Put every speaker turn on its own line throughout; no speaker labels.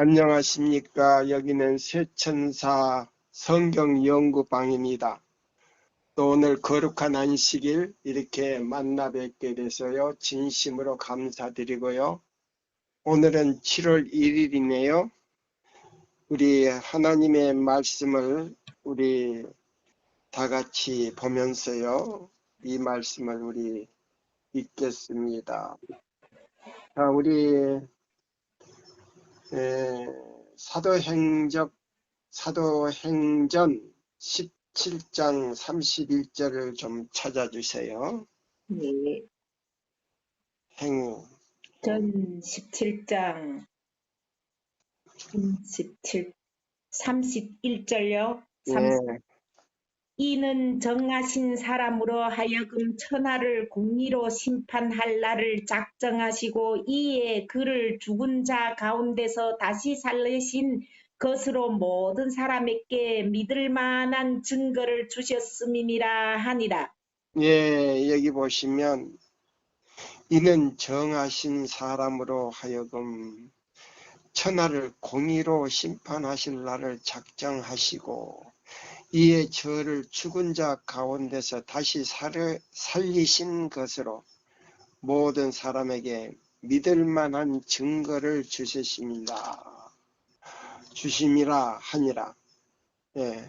안녕하십니까. 여기는 쇠천사 성경연구방입니다. 또 오늘 거룩한 안식일 이렇게 만나 뵙게 돼서요. 진심으로 감사드리고요. 오늘은 7월 1일이네요. 우리 하나님의 말씀을 우리 다 같이 보면서요. 이 말씀을 우리 읽겠습니다. 자, 우리 사도행전 17장 31절을 좀 찾아주세요.
네. 전 17장 31절요.
예.
이는 정하신 사람으로 하여금 천하를 공의로 심판할 날을 작정하시고 이에 그를 죽은 자 가운데서 다시 살리신 것으로 모든 사람에게 믿을 만한 증거를 주셨음이니라 하니라.
예, 여기 보시면 이는 정하신 사람으로 하여금 천하를 공의로 심판하실 날을 작정하시고 이에 저를 죽은 자 가운데서 다시 살리신 것으로 모든 사람에게 믿을 만한 증거를 주심이라 하니라. 예.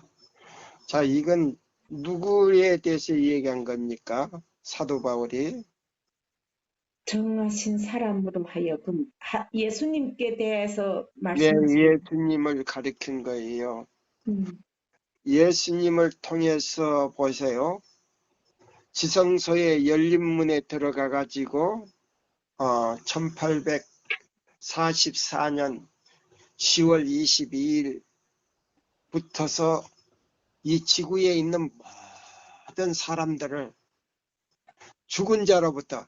자, 이건 누구에 대해서 얘기한 겁니까? 사도 바울이?
정하신 사람으로 하여금 예수님께 대해서
네,
말씀하시는
예수님을 가리킨 거예요.
음.
예수님을 통해서 보세요. 지성소의 열린 문에 들어가 가지고 1844년 10월 22일 붙어서 이 지구에 있는 모든 사람들을 죽은 자로부터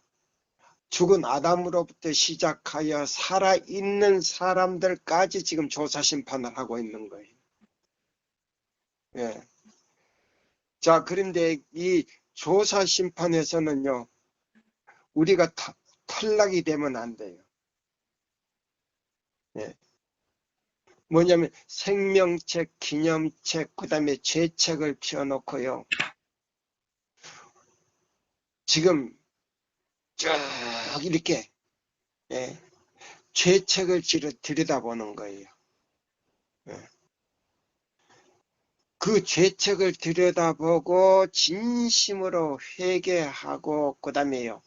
죽은 아담으로부터 시작하여 살아있는 사람들까지 지금 조사 심판을 하고 있는 거예요. 예. 자, 그런데 이 조사 심판에서는요, 우리가 탈락이 되면 안 돼요. 예. 뭐냐면 생명책, 기념책, 그 다음에 죄책을 펴놓고요. 지금 쭉 이렇게 죄책을 들여다보는 거예요. 예. 그 죄책을 들여다보고 진심으로 회개하고 그 다음에요.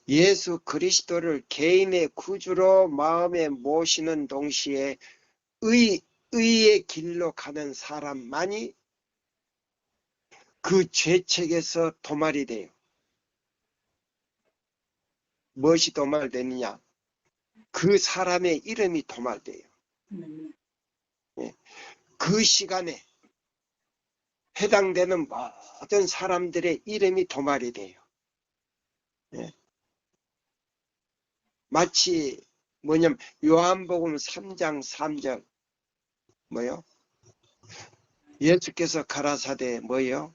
예수 그리스도를 개인의 구주로 마음에 모시는 동시에 의의 길로 가는 사람만이 그 죄책에서 도말이 돼요. 무엇이 도말되느냐? 그 사람의 이름이 도말돼요. 예. 그 시간에 해당되는 모든 사람들의 이름이 도말이 돼요. 예. 마치 뭐냐면 요한복음 3장 3절 뭐요? 예수께서 가라사대 뭐요?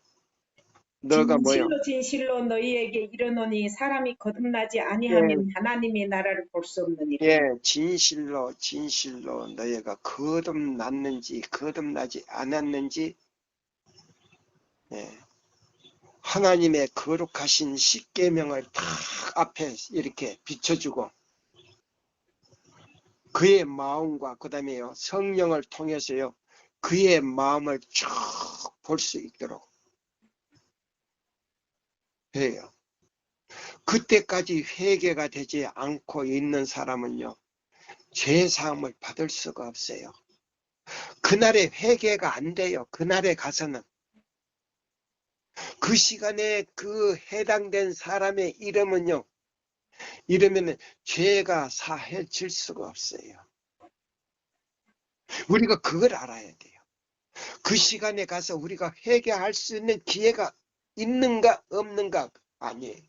너가 뭐요?
진실로 진실로 너희에게 이르노니 사람이 거듭나지
예,
아니하면 하나님의 나라를 볼 수 없느니라.
예, 진실로 너희가 거듭났는지 거듭나지 않았는지 하나님의 거룩하신 십계명을 딱 앞에 이렇게 비춰주고 그의 마음과 그 다음에요 성령을 통해서요 그의 마음을 쭉 볼 수 있도록 해요. 그때까지 회개가 되지 않고 있는 사람은요 죄사함을 받을 수가 없어요. 그날에 회개가 안 돼요. 그날에 가서는 그 시간에 그 해당된 사람의 이름은요 이러면은 죄가 사해질 수가 없어요. 우리가 그걸 알아야 돼요. 그 시간에 가서 우리가 회개할 수 있는 기회가 있는가 없는가 아니에요.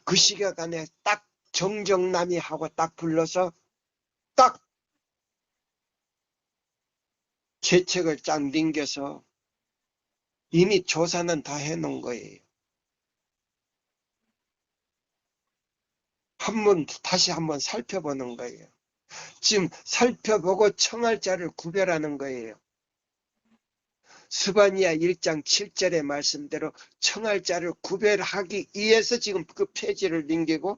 그 시간에 딱 정정남이하고 딱 불러서 딱 죄책을 쫙 넘겨서 이미 조사는 다 해놓은 거예요. 다시 한번 살펴보는 거예요. 지금 살펴보고 청할 자를 구별하는 거예요. 스바냐 1장 7절의 말씀대로 청할 자를 구별하기 위해서 지금 그 폐지를 넘기고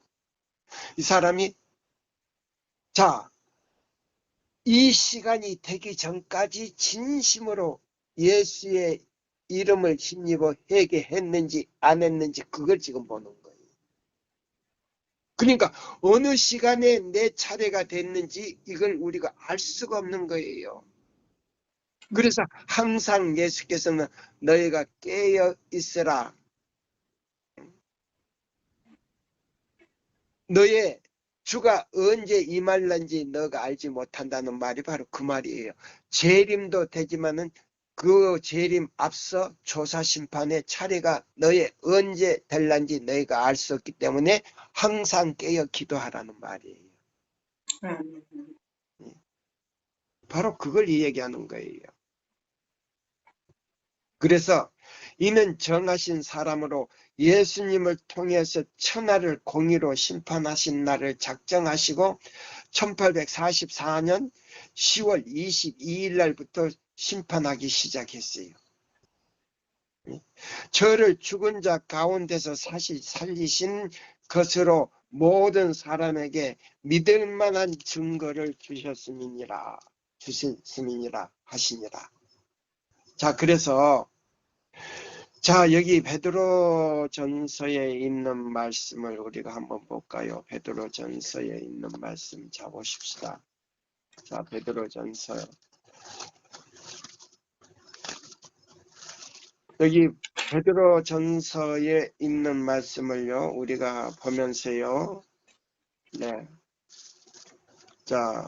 이 사람이 자, 이 시간이 되기 전까지 진심으로 예수의 이름을 힘입어 회개했는지 안 했는지 그걸 지금 보는 거예요. 그러니까 어느 시간에 내 차례가 됐는지 이걸 우리가 알 수가 없는 거예요. 그래서 항상 예수께서는 너희가 깨어 있으라. 너의 주가 언제 임할는지 너가 알지 못한다는 말이 바로 그 말이에요. 재림도 되지만은 그 재림 앞서 조사 심판의 차례가 너의 언제 될는지 너희가 알 수 없기 때문에 항상 깨어 기도하라는 말이에요. 바로 그걸 이야기하는 거예요. 그래서 이는 정하신 사람으로 예수님을 통해서 천하를 공의로 심판하신 날을 작정하시고 1844년 10월 22일 날부터 심판하기 시작했어요. 저를 죽은 자 가운데서 살리신 것으로 모든 사람에게 믿을 만한 증거를 주셨음이니라 하시니라. 자, 그래서 자, 여기 베드로전서에 있는 말씀을 우리가 한번 볼까요? 베드로전서에 있는 말씀 잡으십시다. 자, 베드로전서. 여기 베드로전서에 있는 말씀을요, 우리가 보면서요. 네. 자,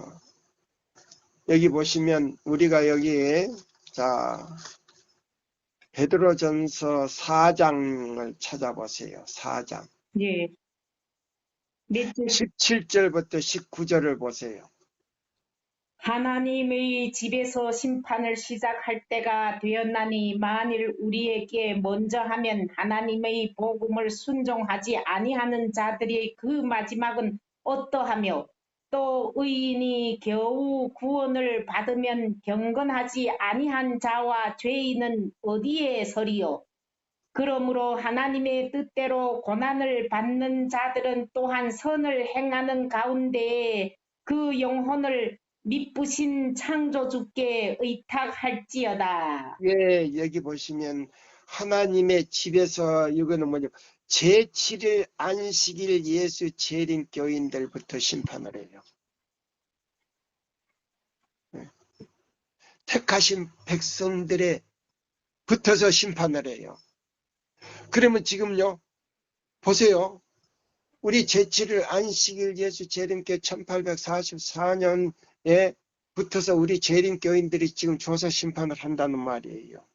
여기 보시면 우리가 여기 자, 베드로전서 4장을 찾아보세요. 4장.
예. 몇 절?
17절부터 19절을 보세요.
하나님의 집에서 심판을 시작할 때가 되었나니 만일 우리에게 먼저 하면 하나님의 복음을 순종하지 아니하는 자들의 그 마지막은 어떠하며 또 의인이 겨우 구원을 받으면 경건하지 아니한 자와 죄인은 어디에 서리요? 그러므로 하나님의 뜻대로 고난을 받는 자들은 또한 선을 행하는 가운데에 그 영혼을 미쁘신 창조주께 의탁할지어다.
예, 여기 보시면 하나님의 집에서 이거는 뭐냐 제7일 안식일 예수 재림 교인들부터 심판을 해요. 택하신 백성들에 붙어서 심판을 해요. 그러면 지금요, 보세요. 우리 제7일 안식일 예수 재림교 1844년에 붙어서 우리 재림 교인들이 지금 조사 심판을 한다는 말이에요.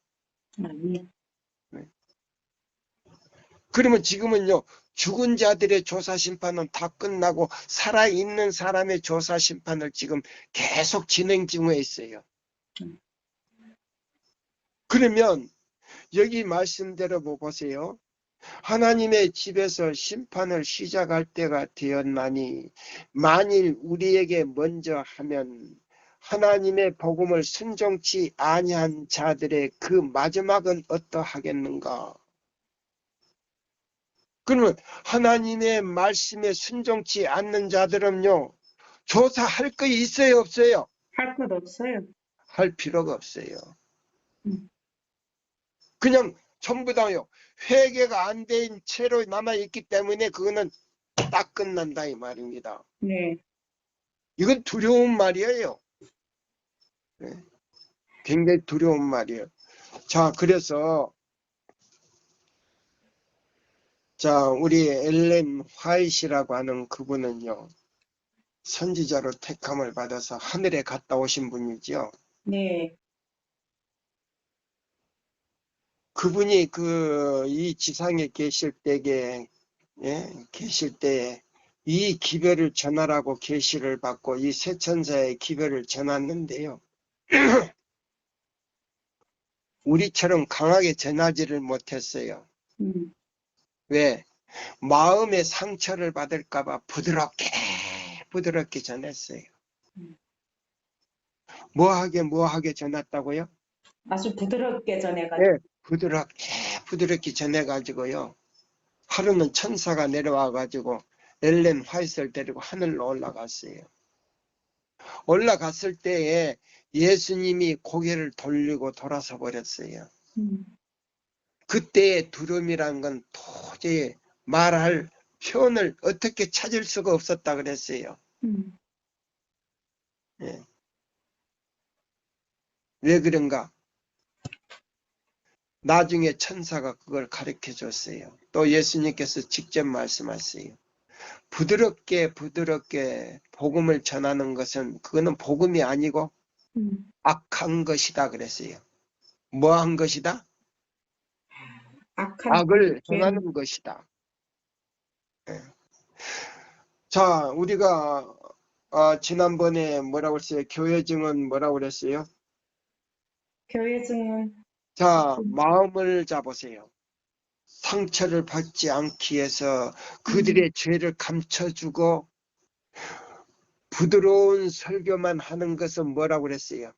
그러면 지금은요, 죽은 자들의 조사 심판은 다 끝나고 살아있는 사람의 조사 심판을 지금 계속 진행 중에 있어요. 그러면 여기 말씀대로 보세요. 하나님의 집에서 심판을 시작할 때가 되었나니 만일 우리에게 먼저 하면 하나님의 복음을 순종치 아니한 자들의 그 마지막은 어떠하겠는가? 그러면 하나님의 말씀에 순종치 않는 자들은요, 조사할 거 있어요, 없어요?
할 것 없어요.
할 필요가 없어요. 그냥 전부 다요, 회개가 안 된 채로 남아있기 때문에 그거는 딱 끝난다 이 말입니다.
네.
이건 두려운 말이에요. 네. 굉장히 두려운 말이에요. 자, 그래서 자, 우리 엘렌 화이트라고 하는 그분은요, 선지자로 택함을 받아서 하늘에 갔다 오신 분이죠.
네.
그분이 이 지상에 계실 때에, 계실 때에 이 기별을 전하라고 계시를 받고 이 세 천사의 기별을 전했는데요. 우리처럼 강하게 전하지를 못했어요. 왜? 마음의 상처를 받을까봐 부드럽게 전했어요. 뭐하게 전했다고요?
아주 부드럽게
예,
전해가지고.
부드럽게 전해가지고요. 하루는 천사가 내려와가지고 엘렌 화이트를 데리고 하늘로 올라갔어요. 올라갔을 때에 예수님이 고개를 돌리고 돌아서 버렸어요. 그때의 두려움이란 건 도저히 말할 표현을 어떻게 찾을 수가 없었다 그랬어요. 예. 왜 그런가? 나중에 천사가 그걸 가르쳐 줬어요. 또 예수님께서 직접 말씀하세요. 부드럽게 복음을 전하는 것은 그거는 복음이 아니고 악한 것이다 그랬어요. 뭐 한 것이다?
악한
악을
죄.
행하는 것이다. 예. 자, 우리가 지난번에 뭐라고 했어요? 교회 증은 뭐라고 그랬어요?
교회 증은
자, 마음을 잡으세요. 상처를 받지 않기 위해서 그들의 죄를 감춰주고 부드러운 설교만 하는 것은 뭐라고 그랬어요?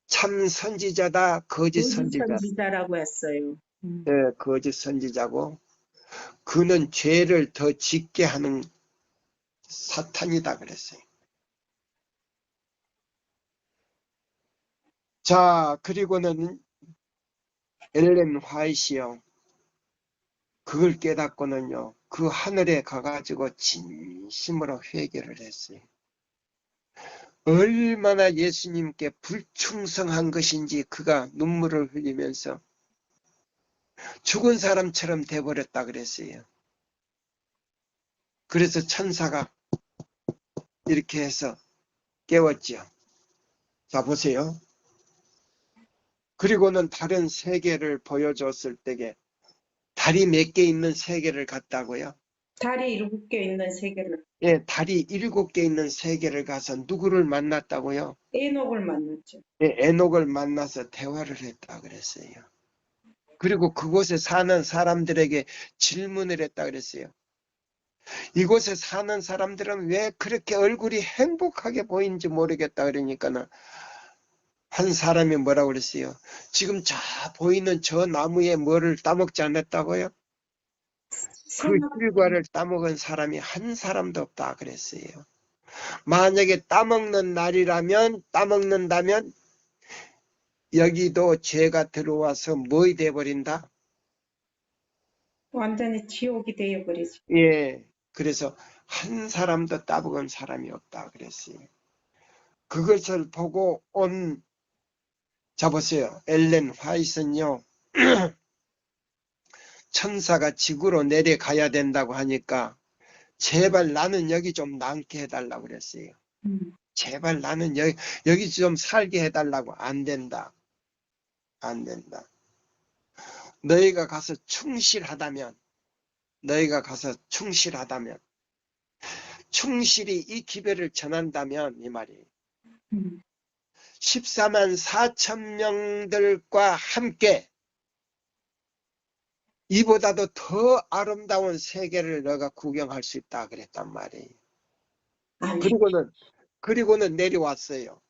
참 선지자다, 거짓 선지자.
선지자라고 했어요.
네, 거짓 선지자고 그는 죄를 더 짓게 하는 사탄이다 그랬어요. 자, 그리고는 엘렌 화이트요. 그걸 깨닫고는요. 그 하늘에 가가지고 진심으로 회개를 했어요. 얼마나 예수님께 불충성한 것인지 그가 눈물을 흘리면서 죽은 사람처럼 돼버렸다 그랬어요. 그래서 천사가 이렇게 해서 깨웠죠. 자, 보세요. 그리고는 다른 세계를 보여줬을 때에 달이 몇 개 있는 세계를 갔다고요?
달이 7개 있는 세계를.
예, 달이 7개 있는 세계를 가서 누구를 만났다고요?
에녹을 만났죠.
예, 에녹을 만나서 대화를 했다 그랬어요. 그리고 그곳에 사는 사람들에게 질문을 했다 그랬어요. 이곳에 사는 사람들은 왜 그렇게 얼굴이 행복하게 보이는지 모르겠다 그러니까는 한 사람이 뭐라고 그랬어요? 지금 저 보이는 저 나무에 뭐를 따먹지 않았다고요? 그 실과를 따먹은 사람이 한 사람도 없다 그랬어요. 만약에 따먹는다면 여기도 죄가 들어와서 뭐이 돼버린다?
완전히 지옥이 되어버리죠.
예, 그래서 한 사람도 따먹은 사람이 없다 그랬어요. 그것을 보고 자 보세요. 엘렌 화이트는요. 천사가 지구로 내려가야 된다고 하니까 제발 나는 여기 좀 남게 해달라고 그랬어요. 제발 나는 여기 좀 살게 해달라고. 안 된다. 안 된다. 너희가 가서 충실히 이 기별을 전한다면 이 말이에요. 14만 4천 명들과 함께 이보다도 더 아름다운 세계를 너가 구경할 수 있다 그랬단 말이에요. 그리고는 내려왔어요.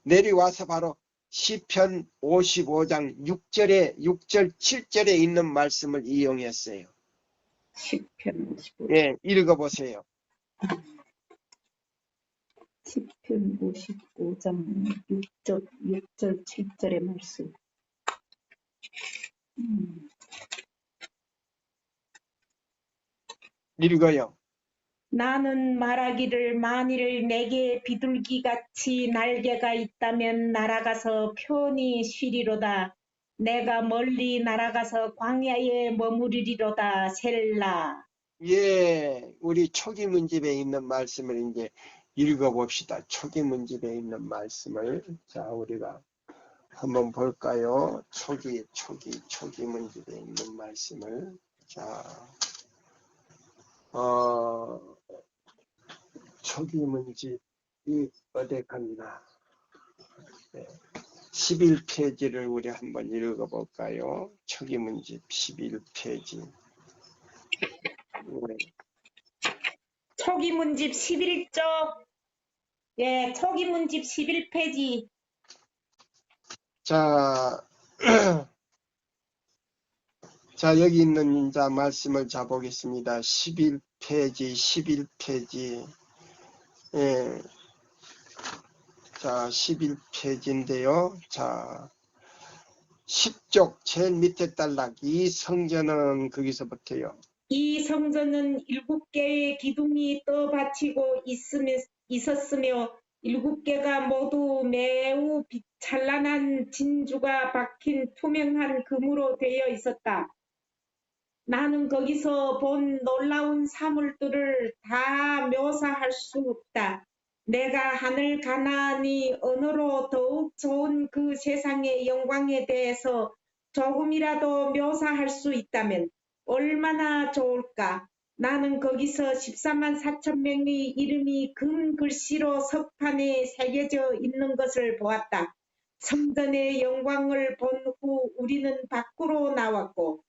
내려와서 바로 시편 55장 6절 7절에 있는 말씀을 이용했어요.
시편 55장.
예, 읽어보세요.
시편 55장 6절 7절의 말씀.
읽어요.
나는 말하기를 만일 내게 비둘기같이 날개가 있다면 날아가서 편히 쉬리로다. 내가 멀리 날아가서 광야에 머무르리로다. 셀라.
예, 우리 초기문집에 있는 말씀을 이제 읽어봅시다. 초기문집에 있는 말씀을. 자, 우리가 한번 볼까요? 초기문집에 있는 말씀을. 자, 초기문집이 어디 갔나? 네. 11페이지를 우리 한번 읽어볼까요? 초기문집 11페이지. 네.
초기문집 11쪽 예, 초기문집 11페이지.
자, 자, 여기 있는 자 말씀을 잡보겠습니다. 11페이지, 11페이지. 예. 자, 11페이지인데요. 자, 10쪽 제일 밑에 단락. 이 성전은 거기서부터요.
이 성전은 7개의 기둥이 떠받치고 있었으며 7개가 모두 매우 찬란한 진주가 박힌 투명한 금으로 되어 있었다. 나는 거기서 본 놀라운 사물들을 다 묘사할 수 없다. 내가 하늘 가나안이 언어로 더욱 좋은 그 세상의 영광에 대해서 조금이라도 묘사할 수 있다면 얼마나 좋을까. 나는 거기서 14만 4천 명의 이름이 금 글씨로 석판에 새겨져 있는 것을 보았다. 성전의 영광을 본 후 우리는 밖으로 나왔고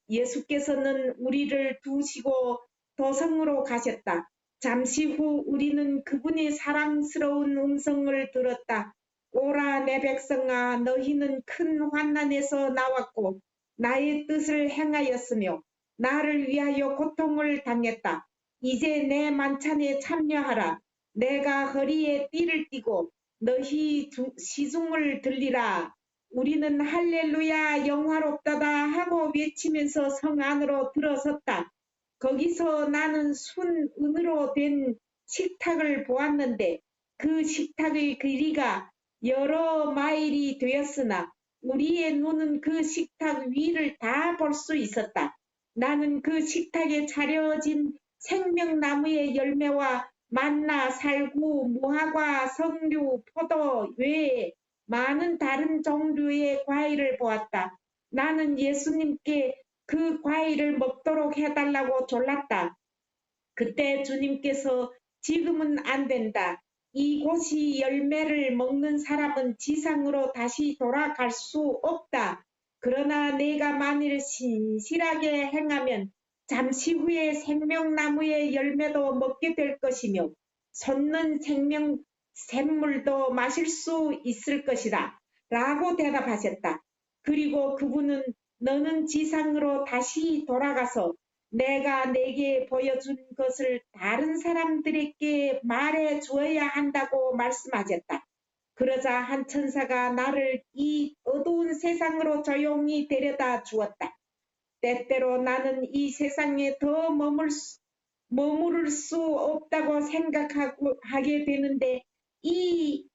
예수께서는 우리를 두시고 도성으로 가셨다. 잠시 후 우리는 그분의 사랑스러운 음성을 들었다. 오라 내 백성아, 너희는 큰 환난에서 나왔고 나의 뜻을 행하였으며 나를 위하여 고통을 당했다. 이제 내 만찬에 참여하라. 내가 허리에 띠를 띠고 너희 시중을 들리라. 우리는 할렐루야 영화롭다다 하고 외치면서 성 안으로 들어섰다. 거기서 나는 순은으로 된 식탁을 보았는데 그 식탁의 길이가 여러 마일이 되었으나 우리의 눈은 그 식탁 위를 다 볼 수 있었다. 나는 그 식탁에 차려진 생명나무의 열매와 만나, 살구, 무화과, 석류, 포도 외에 많은 다른 종류의 과일을 보았다. 나는 예수님께 그 과일을 먹도록 해달라고 졸랐다. 그때 주님께서 지금은 안 된다. 이곳이 열매를 먹는 사람은 지상으로 다시 돌아갈 수 없다. 그러나 내가 만일 신실하게 행하면 잠시 후에 생명나무의 열매도 먹게 될 것이며 솟는 샘물도 마실 수 있을 것이다. 라고 대답하셨다. 그리고 그분은 너는 지상으로 다시 돌아가서 내가 내게 보여준 것을 다른 사람들에게 말해 주어야 한다고 말씀하셨다. 그러자 한 천사가 나를 이 어두운 세상으로 조용히 데려다 주었다. 때때로 나는 이 세상에 더 머무를 수 없다고 생각하게 되는데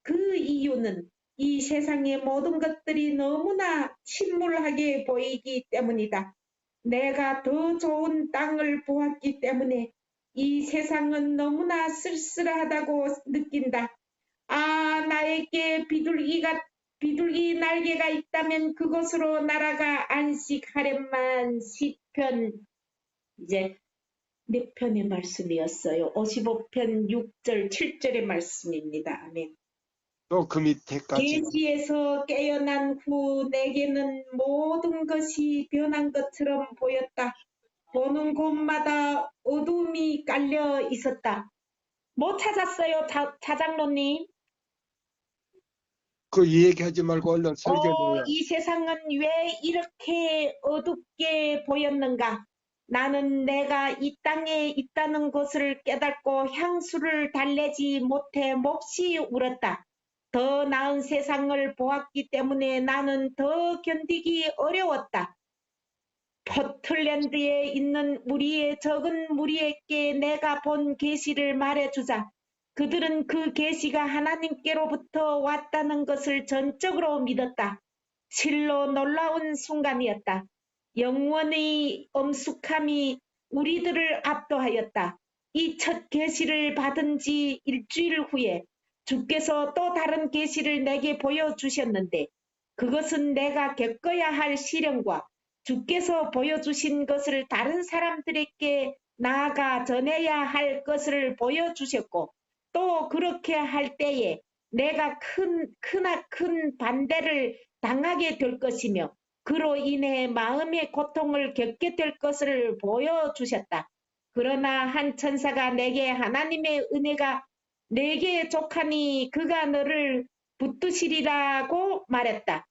그 이유는 이 세상의 모든 것들이 너무나 침울하게 보이기 때문이다. 내가 더 좋은 땅을 보았기 때문에 이 세상은 너무나 쓸쓸하다고 느낀다. 아, 나에게 비둘기 날개가 있다면 그곳으로 날아가 안식하련만. 시편 이제 몇 편의 말씀이었어요? 55편 6절 7절의 말씀입니다. 아멘.
또 그 밑에까지.
계시에서 깨어난 후 내게는 모든 것이 변한 것처럼 보였다. 보는 곳마다 어둠이 깔려 있었다. 뭐 찾았어요, 자장로님?
그 얘기하지 말고 얼른 설교해요.
이 세상은 왜 이렇게 어둡게 보였는가? 나는 내가 이 땅에 있다는 것을 깨닫고 향수를 달래지 못해 몹시 울었다. 더 나은 세상을 보았기 때문에 나는 더 견디기 어려웠다. 포틀랜드에 있는 우리의 적은 무리에게 내가 본 계시를 말해주자. 그들은 그 계시가 하나님께로부터 왔다는 것을 전적으로 믿었다. 실로 놀라운 순간이었다. 영원의 엄숙함이 우리들을 압도하였다. 이 첫 계시를 받은 지 일주일 후에 주께서 또 다른 계시를 내게 보여주셨는데 그것은 내가 겪어야 할 시련과 주께서 보여주신 것을 다른 사람들에게 나아가 전해야 할 것을 보여주셨고 또 그렇게 할 때에 내가 큰 반대를 당하게 될 것이며 그로 인해 마음의 고통을 겪게 될 것을 보여주셨다. 그러나 한 천사가 내게 하나님의 은혜가 내게 족하니 그가 너를 붙드시리라고 말했다.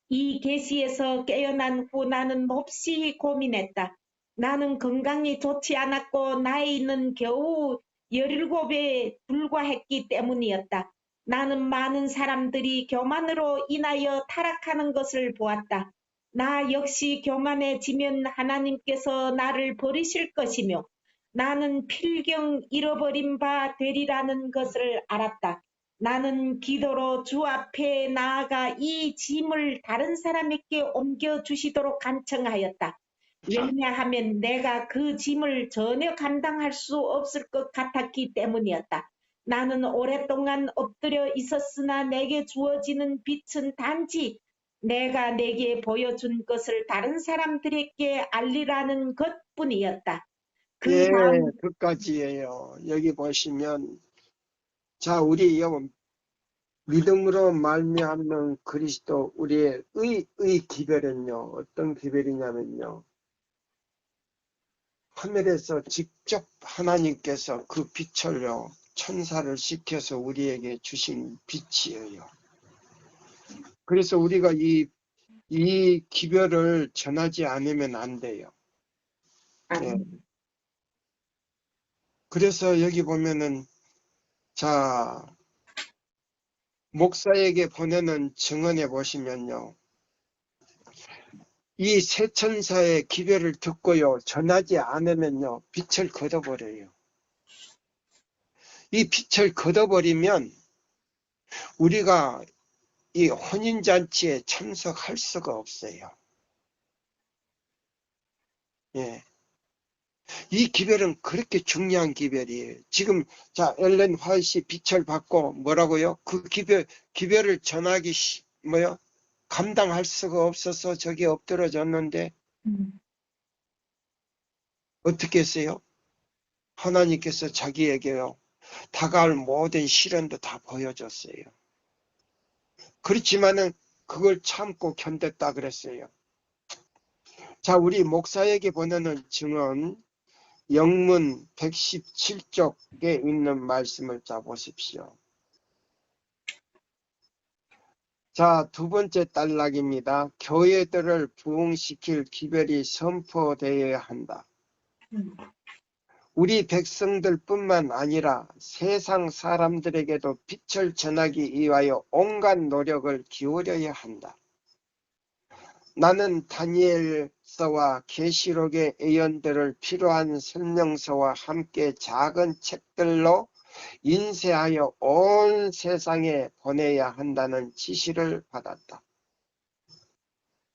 이 계시에서 깨어난 후 나는 몹시 고민했다. 나는 건강이 좋지 않았고 나이는 겨우 17에 불과했기 때문이었다. 나는 많은 사람들이 교만으로 인하여 타락하는 것을 보았다. 나 역시 교만해지면 하나님께서 나를 버리실 것이며 나는 필경 잃어버린 바 되리라는 것을 알았다. 나는 기도로 주 앞에 나아가 이 짐을 다른 사람에게 옮겨주시도록 간청하였다. 왜냐하면 내가 그 짐을 전혀 감당할 수 없을 것 같았기 때문이었다. 나는 오랫동안 엎드려 있었으나 내게 주어지는 빛은 단지 내가 내게 보여준 것을 다른 사람들에게 알리라는 것뿐이었다. 그
예,
다음
그까지예요. 여기 보시면, 자, 우리 요 믿음으로 말미암는 그리스도 우리의 의 기별은요, 어떤 기별이냐면요, 하늘에서 직접 하나님께서 그 빛을요, 천사를 시켜서 우리에게 주신 빛이에요. 그래서 우리가 이 기별을 전하지 않으면 안 돼요. 예. 그래서 여기 보면은, 자, 목사에게 보내는 증언에 보시면요, 이 세 천사의 기별을 듣고요, 전하지 않으면요, 빛을 걷어버려요. 이 빛을 걷어버리면 우리가 이 혼인잔치에 참석할 수가 없어요. 예. 이 기별은 그렇게 중요한 기별이에요. 지금, 자, 엘렌 화이트 빛을 받고 뭐라고요? 그 기별을 전하기, 감당할 수가 없어서 저기 엎드러졌는데, 어떻게 했어요? 하나님께서 자기에게요, 다가올 모든 시련도 다 보여줬어요. 그렇지만은 그걸 참고 견뎠다 그랬어요. 자, 우리 목사에게 보내는 증언, 영문 117쪽에 있는 말씀을 자 보십시오. 자, 두 번째 단락입니다. 교회들을 부흥시킬 기별이 선포되어야 한다. 우리 백성들뿐만 아니라 세상 사람들에게도 빛을 전하기 위하여 온갖 노력을 기울여야 한다. 나는 다니엘서와 계시록의 예언들을 필요한 설명서와 함께 작은 책들로 인쇄하여 온 세상에 보내야 한다는 지시를 받았다.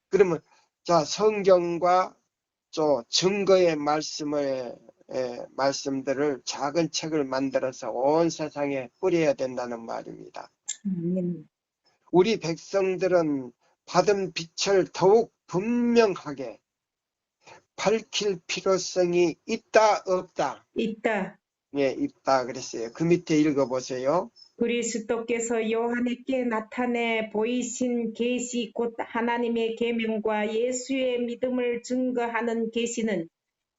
그러면 자, 성경과 또 증거의 말씀들을 작은 책을 만들어서 온 세상에 뿌려야 된다는 말입니다. 우리 백성들은 받은 빛을 더욱 분명하게 밝힐 필요성이 있다, 없다?
있다.
예, 있다 그랬어요. 그 밑에 읽어보세요.
그리스도께서 요한에게 나타내 보이신 계시 곧 하나님의 계명과 예수의 믿음을 증거하는 계시는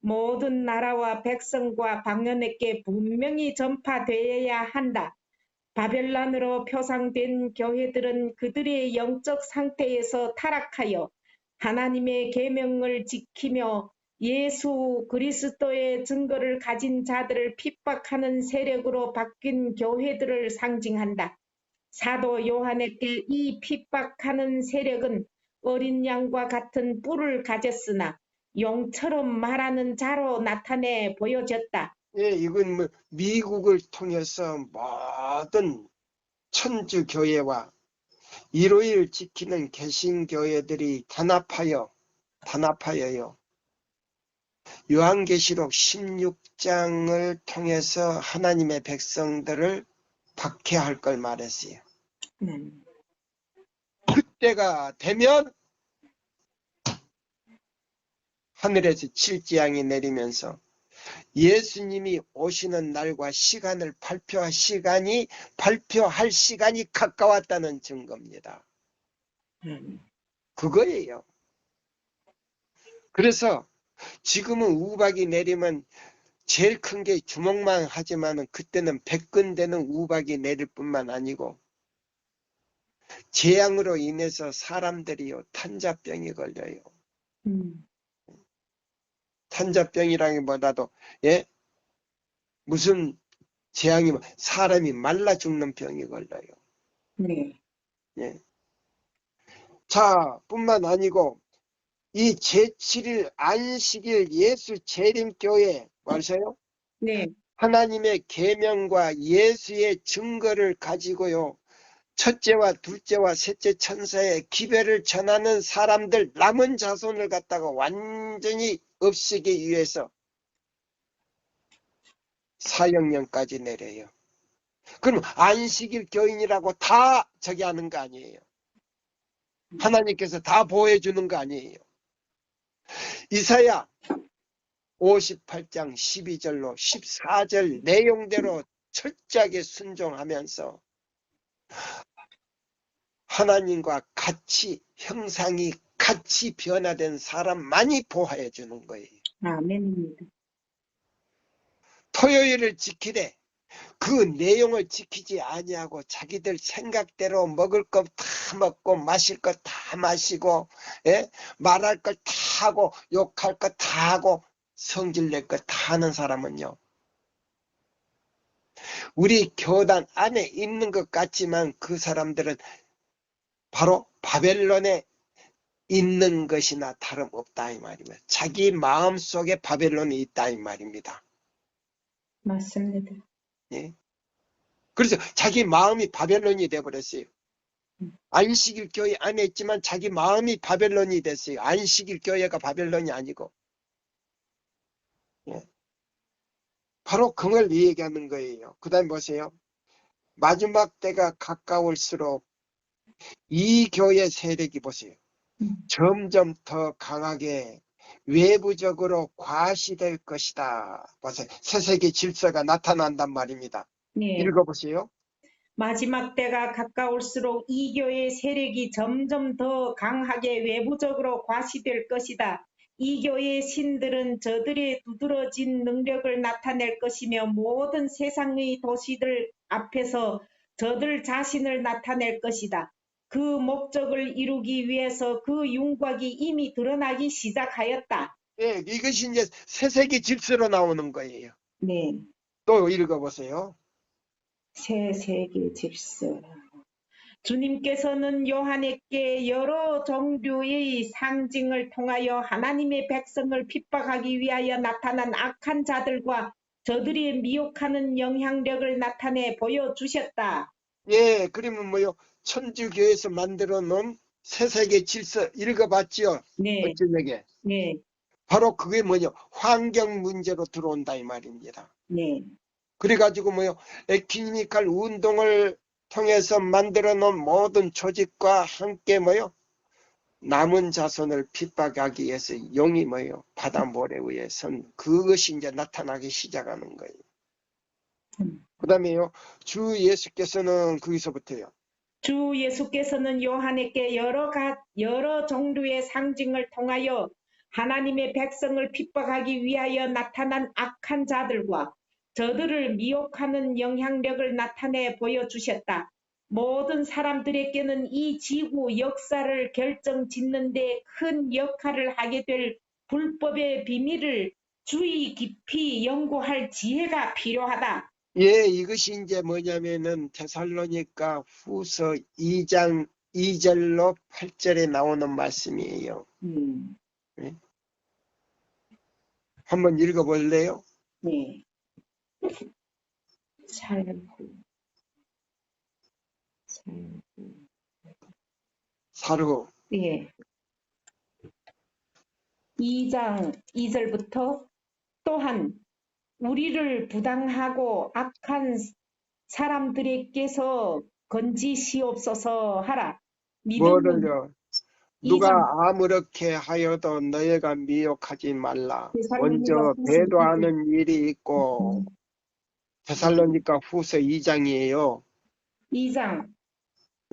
모든 나라와 백성과 방언에게 분명히 전파되어야 한다. 바벨론으로 표상된 교회들은 그들의 영적 상태에서 타락하여 하나님의 계명을 지키며 예수 그리스도의 증거를 가진 자들을 핍박하는 세력으로 바뀐 교회들을 상징한다. 사도 요한에게 이 핍박하는 세력은 어린 양과 같은 뿔을 가졌으나 용처럼 말하는 자로 나타내 보여졌다.
예, 이건 미국을 통해서 모든 천주 교회와 일요일 지키는 개신교회들이 단합하여요. 요한계시록 16장을 통해서 하나님의 백성들을 박해할 걸 말했어요. 그때가 되면 하늘에서 칠지양이 내리면서 예수님이 오시는 날과 시간을 발표할 시간이 가까웠다는 증거입니다. 그거예요. 그래서 지금은 우박이 내리면 제일 큰 게 주먹만 하지만은 그때는 백근되는 우박이 내릴 뿐만 아니고 재앙으로 인해서 사람들이요 탄자병이 걸려요. 탄자병이라기보다도 예 무슨 재앙이 사람이 말라 죽는 병이 걸려요.
네.
예. 자, 뿐만 아니고 이 제7일 안식일 예수 재림교회 말세요.
네.
하나님의 계명과 예수의 증거를 가지고요. 첫째와 둘째와 셋째 천사의 기별을 전하는 사람들 남은 자손을 갖다가 완전히 없애기 위해서 사형령까지 내려요. 그럼 안식일 교인이라고 다 저기 하는 거 아니에요. 하나님께서 다 보호해주는 거 아니에요. 이사야 58장 12절로 14절 내용대로 철저하게 순종하면서 하나님과 같이 형상이 같이 변화된 사람만이 보호해 주는 거예요.
아멘입니다.
토요일을 지키되 그 내용을 지키지 아니하고 자기들 생각대로 먹을 것 다 먹고 마실 것 다 마시고 예? 말할 것 다 하고 욕할 것 다 하고 성질 낼 것 다 하는 사람은요. 우리 교단 안에 있는 것 같지만 그 사람들은 바로 바벨론에 있는 것이나 다름없다 이 말입니다. 자기 마음속에 바벨론이 있다 이 말입니다.
맞습니다.
예? 그래서 자기 마음이 바벨론이 되어버렸어요. 안식일 교회 안에 있지만 자기 마음이 바벨론이 됐어요. 안식일 교회가 바벨론이 아니고. 예. 바로 그걸 얘기하는 거예요. 그 다음에 보세요. 마지막 때가 가까울수록 이 교회 세력이 보세요. 점점 더 강하게 외부적으로 과시될 것이다. 보세요. 새세계 질서가 나타난단 말입니다.
네.
읽어보세요.
마지막 때가 가까울수록 이 교회의 세력이 점점 더 강하게 외부적으로 과시될 것이다. 이 교회의 신들은 저들의 두드러진 능력을 나타낼 것이며 모든 세상의 도시들 앞에서 저들 자신을 나타낼 것이다. 그 목적을 이루기 위해서 그 윤곽이 이미 드러나기 시작하였다.
예, 이것이 이제 새세계 질서로 나오는 거예요.
네.
또 읽어보세요.
새 세계 질서. 주님께서는 요한에게 여러 종류의 상징을 통하여 하나님의 백성을 핍박하기 위하여 나타난 악한 자들과 저들이 미혹하는 영향력을 나타내 보여주셨다.
예, 그러면 뭐요? 천주교에서 만들어 놓은 새세계 질서 읽어봤지요?
네,
어쩌냐게.
네,
바로 그게 뭐냐? 환경 문제로 들어온다 이 말입니다.
네,
그래가지고 뭐요? 에키니컬 운동을 통해서 만들어 놓은 모든 조직과 함께 뭐요? 남은 자손을 핍박하기 위해서 용이 뭐요? 바다 모래 위에 선 그것이 이제 나타나기 시작하는 거예요. 그 다음에요. 주 예수께서는 거기서부터요.
주 예수께서는 요한에게 여러 종류의 상징을 통하여 하나님의 백성을 핍박하기 위하여 나타난 악한 자들과 저들을 미혹하는 영향력을 나타내 보여주셨다. 모든 사람들에게는 이 지구 역사를 결정짓는 데 큰 역할을 하게 될 불법의 비밀을 주의 깊이 연구할 지혜가 필요하다.
예, 이것이 이제 뭐냐면은 데살로니가 후서 2장 2절로 8절에 나오는 말씀이에요. 네? 한번 읽어볼래요?
네.
사르고.
예. 2장 2절부터 또한 우리를 부당하고 악한 사람들에게서 건지시옵소서 하라. 믿음은
뭐를요?
2장
누가 아무렇게 하여도 너희가 미혹하지 말라.
데살로니가
먼저
후서
배도하는 일이 있고 데살로니가 후서 2장이에요.
2장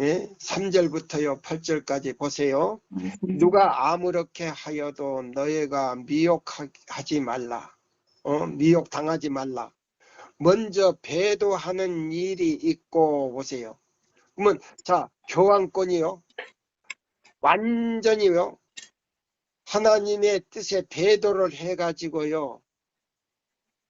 예? 3절부터요 8절까지 보세요. 누가 아무렇게 하여도 너희가 미혹하지 말라. 미혹 당하지 말라. 먼저 배도하는 일이 있고 보세요. 그러면 자, 교환권이요. 완전히요. 하나님의 뜻에 배도를 해가지고요.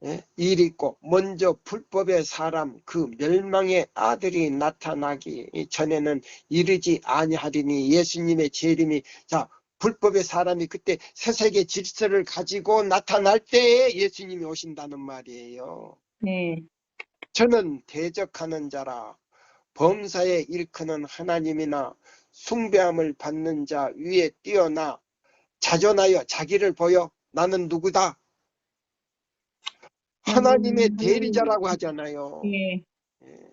예? 일이 있고 먼저 불법의 사람 그 멸망의 아들이 나타나기 전에는 이르지 아니하리니 예수님의 재림이 자 불법의 사람이 그때 새세계 질서를 가지고 나타날 때에 예수님이 오신다는 말이에요.
네.
저는 대적하는 자라 범사에 일컫는 하나님이나 숭배함을 받는 자 위에 뛰어나 자존하여 자기를 보여 나는 누구다? 하나님의 대리자라고 하잖아요.
예.
예.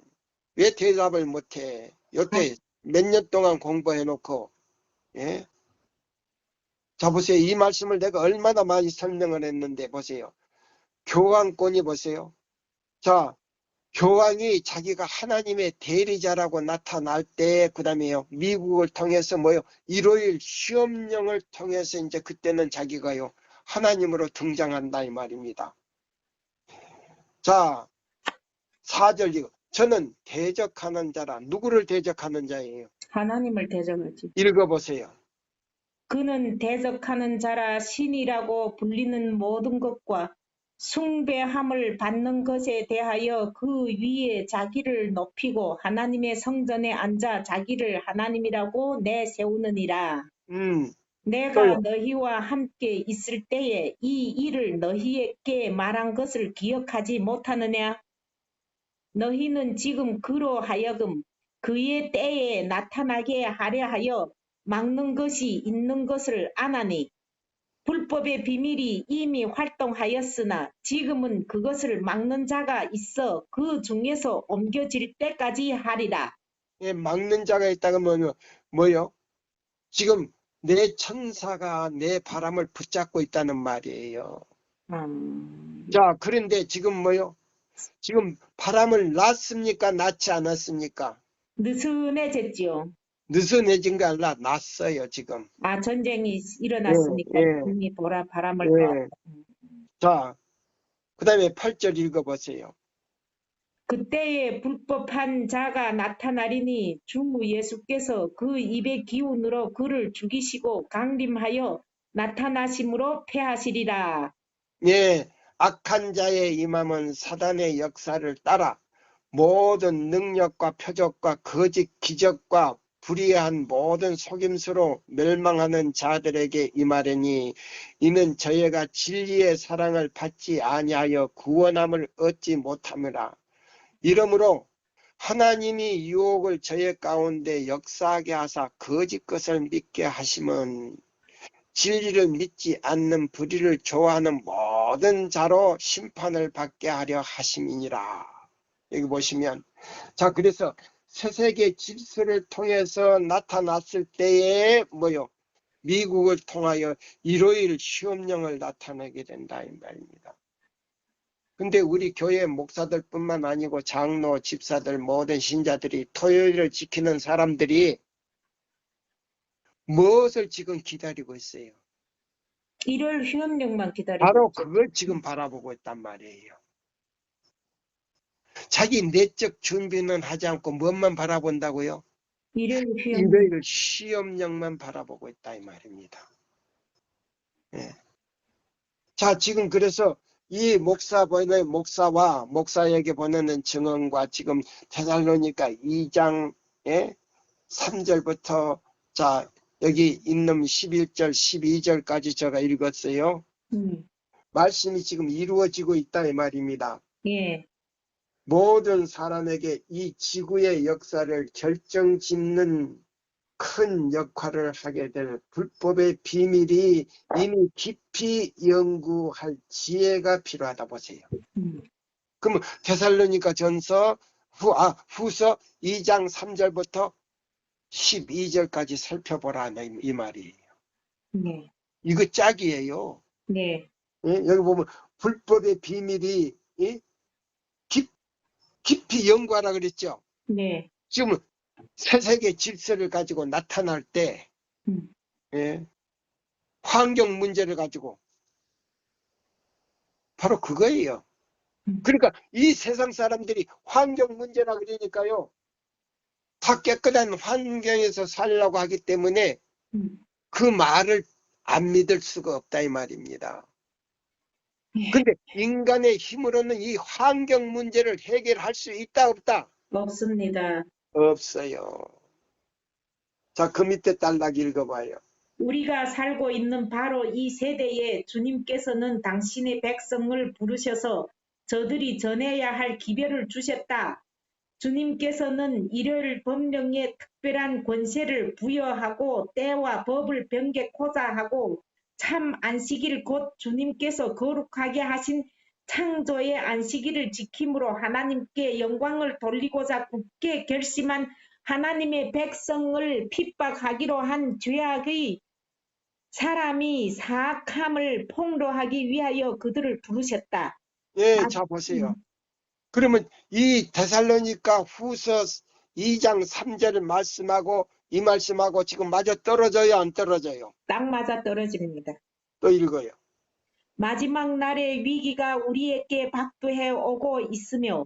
왜 대답을 못해? 여태 몇 년 동안 공부해놓고 예? 자 보세요. 이 말씀을 내가 얼마나 많이 설명을 했는데 보세요. 교황권이 보세요. 자 교황이 자기가 하나님의 대리자라고 나타날 때 그 다음에요. 미국을 통해서 뭐요? 일요일 시험령을 통해서 이제 그때는 자기가요. 하나님으로 등장한다 이 말입니다. 자 4절 이거 저는 대적하는 자라. 누구를 대적하는 자예요?
하나님을 대적하지.
읽어보세요.
그는 대적하는 자라 신이라고 불리는 모든 것과 숭배함을 받는 것에 대하여 그 위에 자기를 높이고 하나님의 성전에 앉아 자기를 하나님이라고 내세우느니라. 내가
또요.
너희와 함께 있을 때에 이 일을 너희에게 말한 것을 기억하지 못하느냐? 너희는 지금 그로 하여금 그의 때에 나타나게 하려 하여 막는 것이 있는 것을 아나니 불법의 비밀이 이미 활동하였으나 지금은 그것을 막는 자가 있어 그 중에서 옮겨질 때까지 하리라.
예, 막는 자가 있다가 뭐요? 지금 내 천사가 내 바람을 붙잡고 있다는 말이에요. 자, 그런데 지금 뭐요? 지금 바람을 놨습니까? 놨지 않았습니까?
느슨해졌지요.
느슨해진 게 아니라 놨어요, 지금.
전쟁이
예,
일어났으니까
예,
이미 바람을 놨다.
예. 자, 그 다음에 8절 읽어보세요.
그때에 불법한 자가 나타나리니 주 예수께서 그 입의 기운으로 그를 죽이시고 강림하여 나타나심으로 패하시리라.
예, 악한 자의 임함은 사단의 역사를 따라 모든 능력과 표적과 거짓 기적과 불의한 모든 속임수로 멸망하는 자들에게 임하려니 이는 저희가 진리의 사랑을 받지 아니하여 구원함을 얻지 못함이라. 이러므로 하나님이 유혹을 저희 가운데 역사하게 하사 거짓 것을 믿게 하심은 진리를 믿지 않는 불의를 좋아하는 모든 자로 심판을 받게 하려 하심이니라. 여기 보시면 자 그래서 새세계 질서를 통해서 나타났을 때에 뭐요? 미국을 통하여 일요일 시험령을 나타내게 된다 이 말입니다. 근데 우리 교회 목사들뿐만 아니고 장로, 집사들, 모든 신자들이 토요일을 지키는 사람들이 무엇을 지금 기다리고 있어요?
일요일 휴업령만 기다리고
바로
있죠.
그걸 지금 바라보고 있단 말이에요. 자기 내적 준비는 하지 않고 무엇만 바라본다고요?
일요일 휴업령.
일요일 시험령만 바라보고 있다 이 말입니다. 예. 자 지금 그래서 이 목사와 목사에게 보내는 증언과 지금 데살로니가 2장 3절부터 자 여기 있는 11절 12절까지 제가 읽었어요. 말씀이 지금 이루어지고 있다 이 말입니다.
예.
모든 사람에게 이 지구의 역사를 결정짓는 큰 역할을 하게 될 불법의 비밀이 이미 깊이 연구할 지혜가 필요하다 보세요. 그럼 데살로니가 전서 후서 2장 3절부터 12절까지 살펴보라 이 말이에요.
네.
이거 짝이에요.
네.
여기 보면 불법의 비밀이 깊이 연구하라 그랬죠.
네.
지금 새세계 질서를 가지고 나타날 때 환경 문제를 가지고 바로 그거예요. 그러니까 이 세상 사람들이 환경 문제라 그러니까요. 다 깨끗한 환경에서 살려고 하기 때문에 그 말을 안 믿을 수가 없다 이 말입니다. 근데 인간의 힘으로는 이 환경 문제를 해결할 수 있다 없다?
없습니다.
없어요. 자, 그 밑에 단락 읽어봐요.
우리가 살고 있는 바로 이 세대에 주님께서는 당신의 백성을 부르셔서 저들이 전해야 할 기별을 주셨다. 주님께서는 일요일 법령에 특별한 권세를 부여하고 때와 법을 변개코자 하고 참 안식일 곧 주님께서 거룩하게 하신 창조의 안식일을 지킴으로 하나님께 영광을 돌리고자 굳게 결심한 하나님의 백성을 핍박하기로 한 죄악의 사람이 사악함을 폭로하기 위하여 그들을 부르셨다.
예, 자 보세요. 그러면 이 데살로니가 후서 2장 3절 말씀하고 이 말씀하고 지금 맞아 떨어져요, 안 떨어져요?
딱 맞아 떨어집니다.
또 읽어요.
마지막 날의 위기가 우리에게 박두해 오고 있으며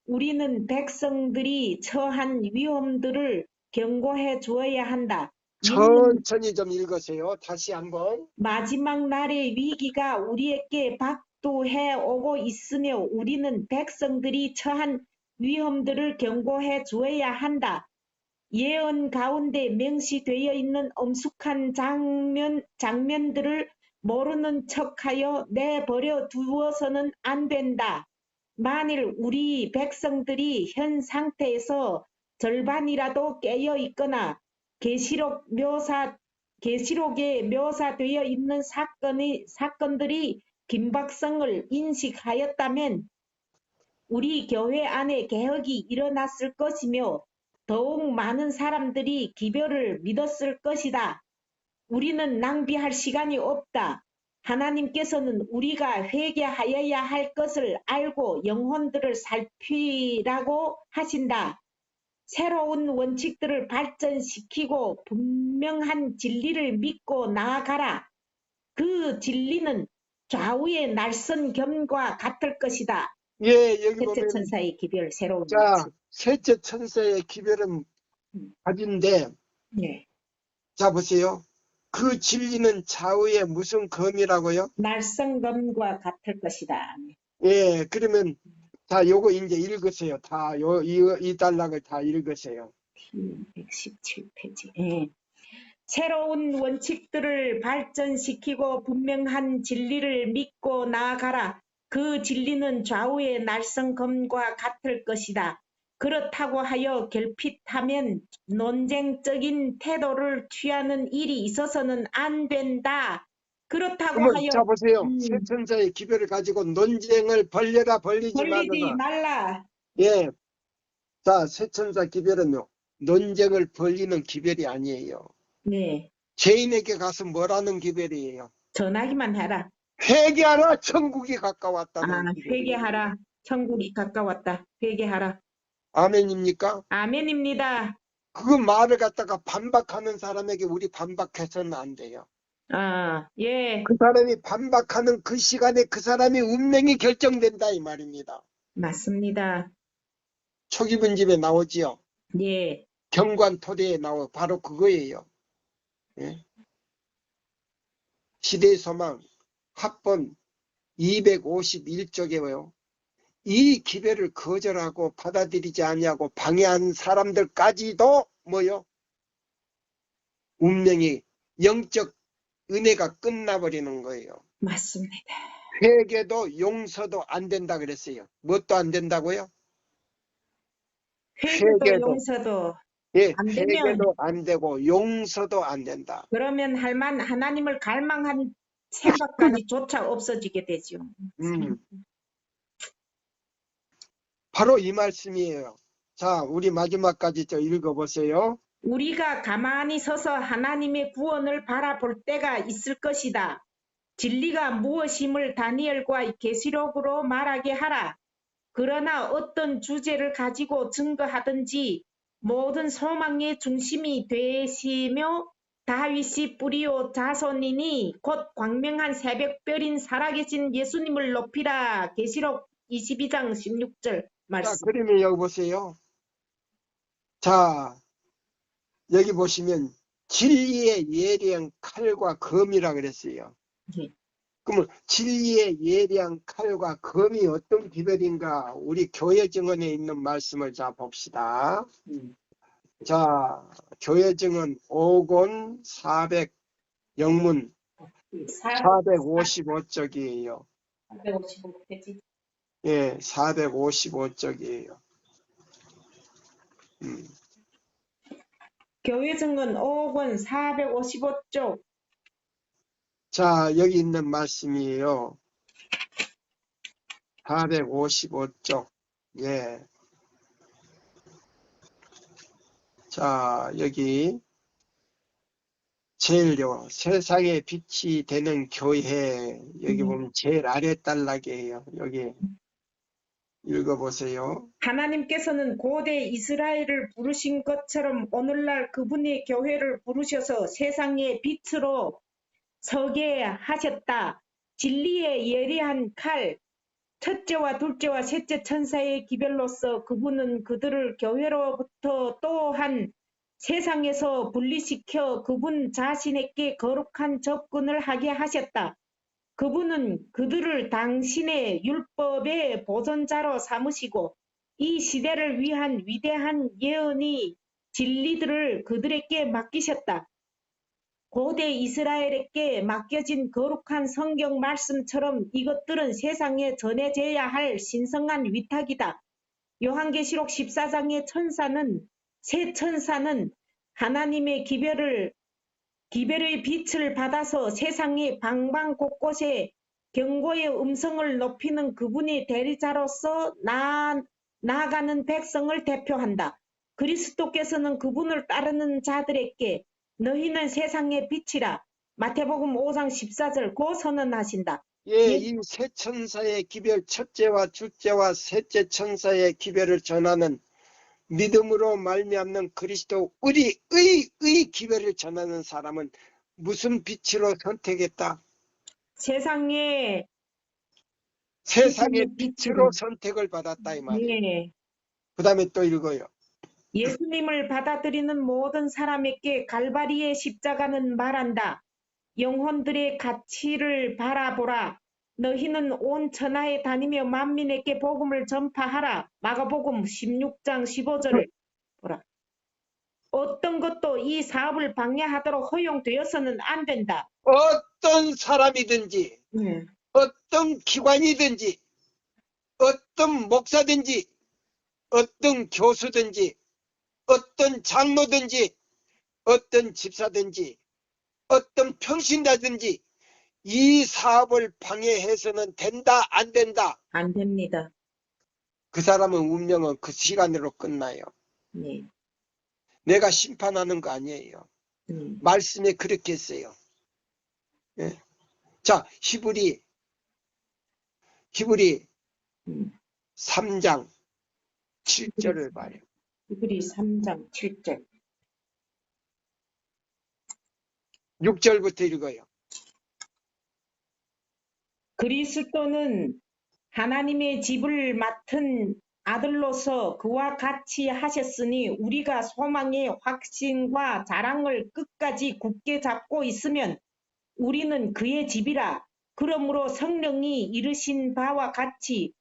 우리는 백성들이 처한 위험들을 경고해 주어야 한다.
천천히 좀 읽으세요. 다시 한번.
마지막 날의 위기가 우리에게 박두해 오고 있으며 우리는 백성들이 처한 위험들을 경고해 주어야 한다. 예언 가운데 명시되어 있는 엄숙한 장면들을 모르는 척하여 내버려 두어서는 안 된다. 만일 우리 백성들이 현 상태에서 절반이라도 깨어 있거나 계시록에 묘사되어 있는 사건들이 긴박성을 인식하였다면 우리 교회 안에 개혁이 일어났을 것이며 더욱 많은 사람들이 기별을 믿었을 것이다. 우리는 낭비할 시간이 없다. 하나님께서는 우리가 회개하여야 할 것을 알고 영혼들을 살피라고 하신다. 새로운 원칙들을 발전시키고 분명한 진리를 믿고 나아가라. 그 진리는 좌우의 날선 겸과 같을 것이다.
예, 여기
셋째
보면
천사의 기별 새로운
자,
원칙.
셋째 천사의 기별은 가진데
네.
자 보세요. 그 진리는 좌우에 무슨 검이라고요?
날선 검과 같을 것이다.
예, 그러면 자, 요거 이제 읽으세요. 다 이 단락을 다 읽으세요.
117페이지. 예. 새로운 원칙들을 발전시키고 분명한 진리를 믿고 나아가라. 그 진리는 좌우의 날선 검과 같을 것이다. 그렇다고 하여 결핍하면 논쟁적인 태도를 취하는 일이 있어서는 안 된다. 그렇다고
그러면
하여
자 보세요. 새 천사의 기별을 가지고 논쟁을 벌려라 벌리지
벌리지
말아라.
말라.
예. 자, 새 천사 기별은요. 논쟁을 벌리는 기별이 아니에요.
네.
죄인에게 가서 뭐라는 기별이에요?
전하기만 해라.
회개하라 천국이 가까웠다는 기별이에요.
회개하라. 천국이 가까웠다. 회개하라.
아멘입니까?
아멘입니다.
그 말을 갖다가 반박하는 사람에게 우리 반박해서는 안 돼요.
예.
그 사람이 반박하는 그 시간에 그 사람이 운명이 결정된다 이 말입니다.
맞습니다.
초기분집에 나오지요.
예.
경관토대에 나오 바로 그거예요. 예? 시대의 소망 합본 251쪽에요. 이 기별을 거절하고 받아들이지 아니하고 방해한 사람들까지도 뭐요? 운명이 영적 은혜가 끝나버리는 거예요.
맞습니다.
회개도 용서도 안 된다 그랬어요. 뭣도 안 된다고요?
회개도 용서도
예,
안 되면
회개도 안 되고 용서도 안 된다.
그러면 하나님을 갈망한 생각까지조차 없어지게 되죠.
바로 이 말씀이에요. 자, 우리 마지막까지 저 읽어보세요.
우리가 가만히 서서 하나님의 구원을 바라볼 때가 있을 것이다. 진리가 무엇임을 다니엘과 계시록으로 말하게 하라. 그러나 어떤 주제를 가지고 증거하든지 모든 소망의 중심이 되시며 다윗이 뿌리오 자손이니 곧 광명한 새벽별인 살아계신 예수님을 높이라. 계시록 22장 16절
자,
말씀.
그러면 여기 보세요. 자, 여기 보시면 진리의 예리한 칼과 검이라 그랬어요.
예.
그러면 진리의 예리한 칼과 검이 어떤 기별인가? 우리 교회 증언에 있는 말씀을 자 봅시다. 자, 교회 증언 5권 400 영문 455쪽이에요.
455페이지.
예, 455쪽이에요.
교회 증언 5권 455쪽.
자, 여기 있는 말씀이에요. 455쪽. 예. 자, 여기 제일요. 세상의 빛이 되는 교회. 여기 보면 제일 아래 단락이에요. 여기 읽어보세요.
하나님께서는 고대 이스라엘을 부르신 것처럼 오늘날 그분의 교회를 부르셔서 세상의 빛으로 서게 하셨다. 진리의 예리한 칼, 첫째와 둘째와 셋째 천사의 기별로서 그분은 그들을 교회로부터 또한 세상에서 분리시켜 그분 자신에게 거룩한 접근을 하게 하셨다. 그분은 그들을 당신의 율법의 보존자로 삼으시고 이 시대를 위한 위대한 예언이 진리들을 그들에게 맡기셨다. 고대 이스라엘에게 맡겨진 거룩한 성경 말씀처럼 이것들은 세상에 전해져야 할 신성한 위탁이다. 요한계시록 14장의 새 천사는 하나님의 기별의 빛을 받아서 세상의 방방 곳곳에 경고의 음성을 높이는 그분의 대리자로서 나아가는 백성을 대표한다. 그리스도께서는 그분을 따르는 자들에게 너희는 세상의 빛이라. 마태복음 5장 14절 고 선언하신다.
예, 이 세 천사의 기별, 첫째와 둘째와 셋째 천사의 기별을 전하는 믿음으로 말미암는 그리스도 의의 기별을 전하는 사람은 무슨 빛으로 선택했다?
세상의
빛으로 선택을 받았다 이 말이에요.
예,
그 다음에 또 읽어요.
예수님을 받아들이는 모든 사람에게 갈바리의 십자가는 말한다. 영혼들의 가치를 바라보라. 너희는 온 천하에 다니며 만민에게 복음을 전파하라. 마가복음 16장 15절을 보라. 어떤 것도 이 사업을 방해하도록 허용되어서는 안 된다.
어떤 사람이든지 어떤 기관이든지 어떤 목사든지 어떤 교수든지 어떤 장로든지 어떤 집사든지 어떤 평신자든지 이 사업을 방해해서는 된다 안 된다.
안 됩니다.
그 사람은 운명은 그 시간으로 끝나요.
네.
내가 심판하는 거 아니에요. 말씀에 그렇게 했어요. 예. 자, 히브리 3장 7절을 봐요.
히브리 3장 7절.
6절부터 읽어요.
그리스도는 하나님의 집을 맡은 아들로서 그와 같이 하셨으니 우리가 소망의 확신과 자랑을 끝까지 굳게 잡고 있으면 우리는 그의 집이라. 그러므로 성령이 이르신 바와 같이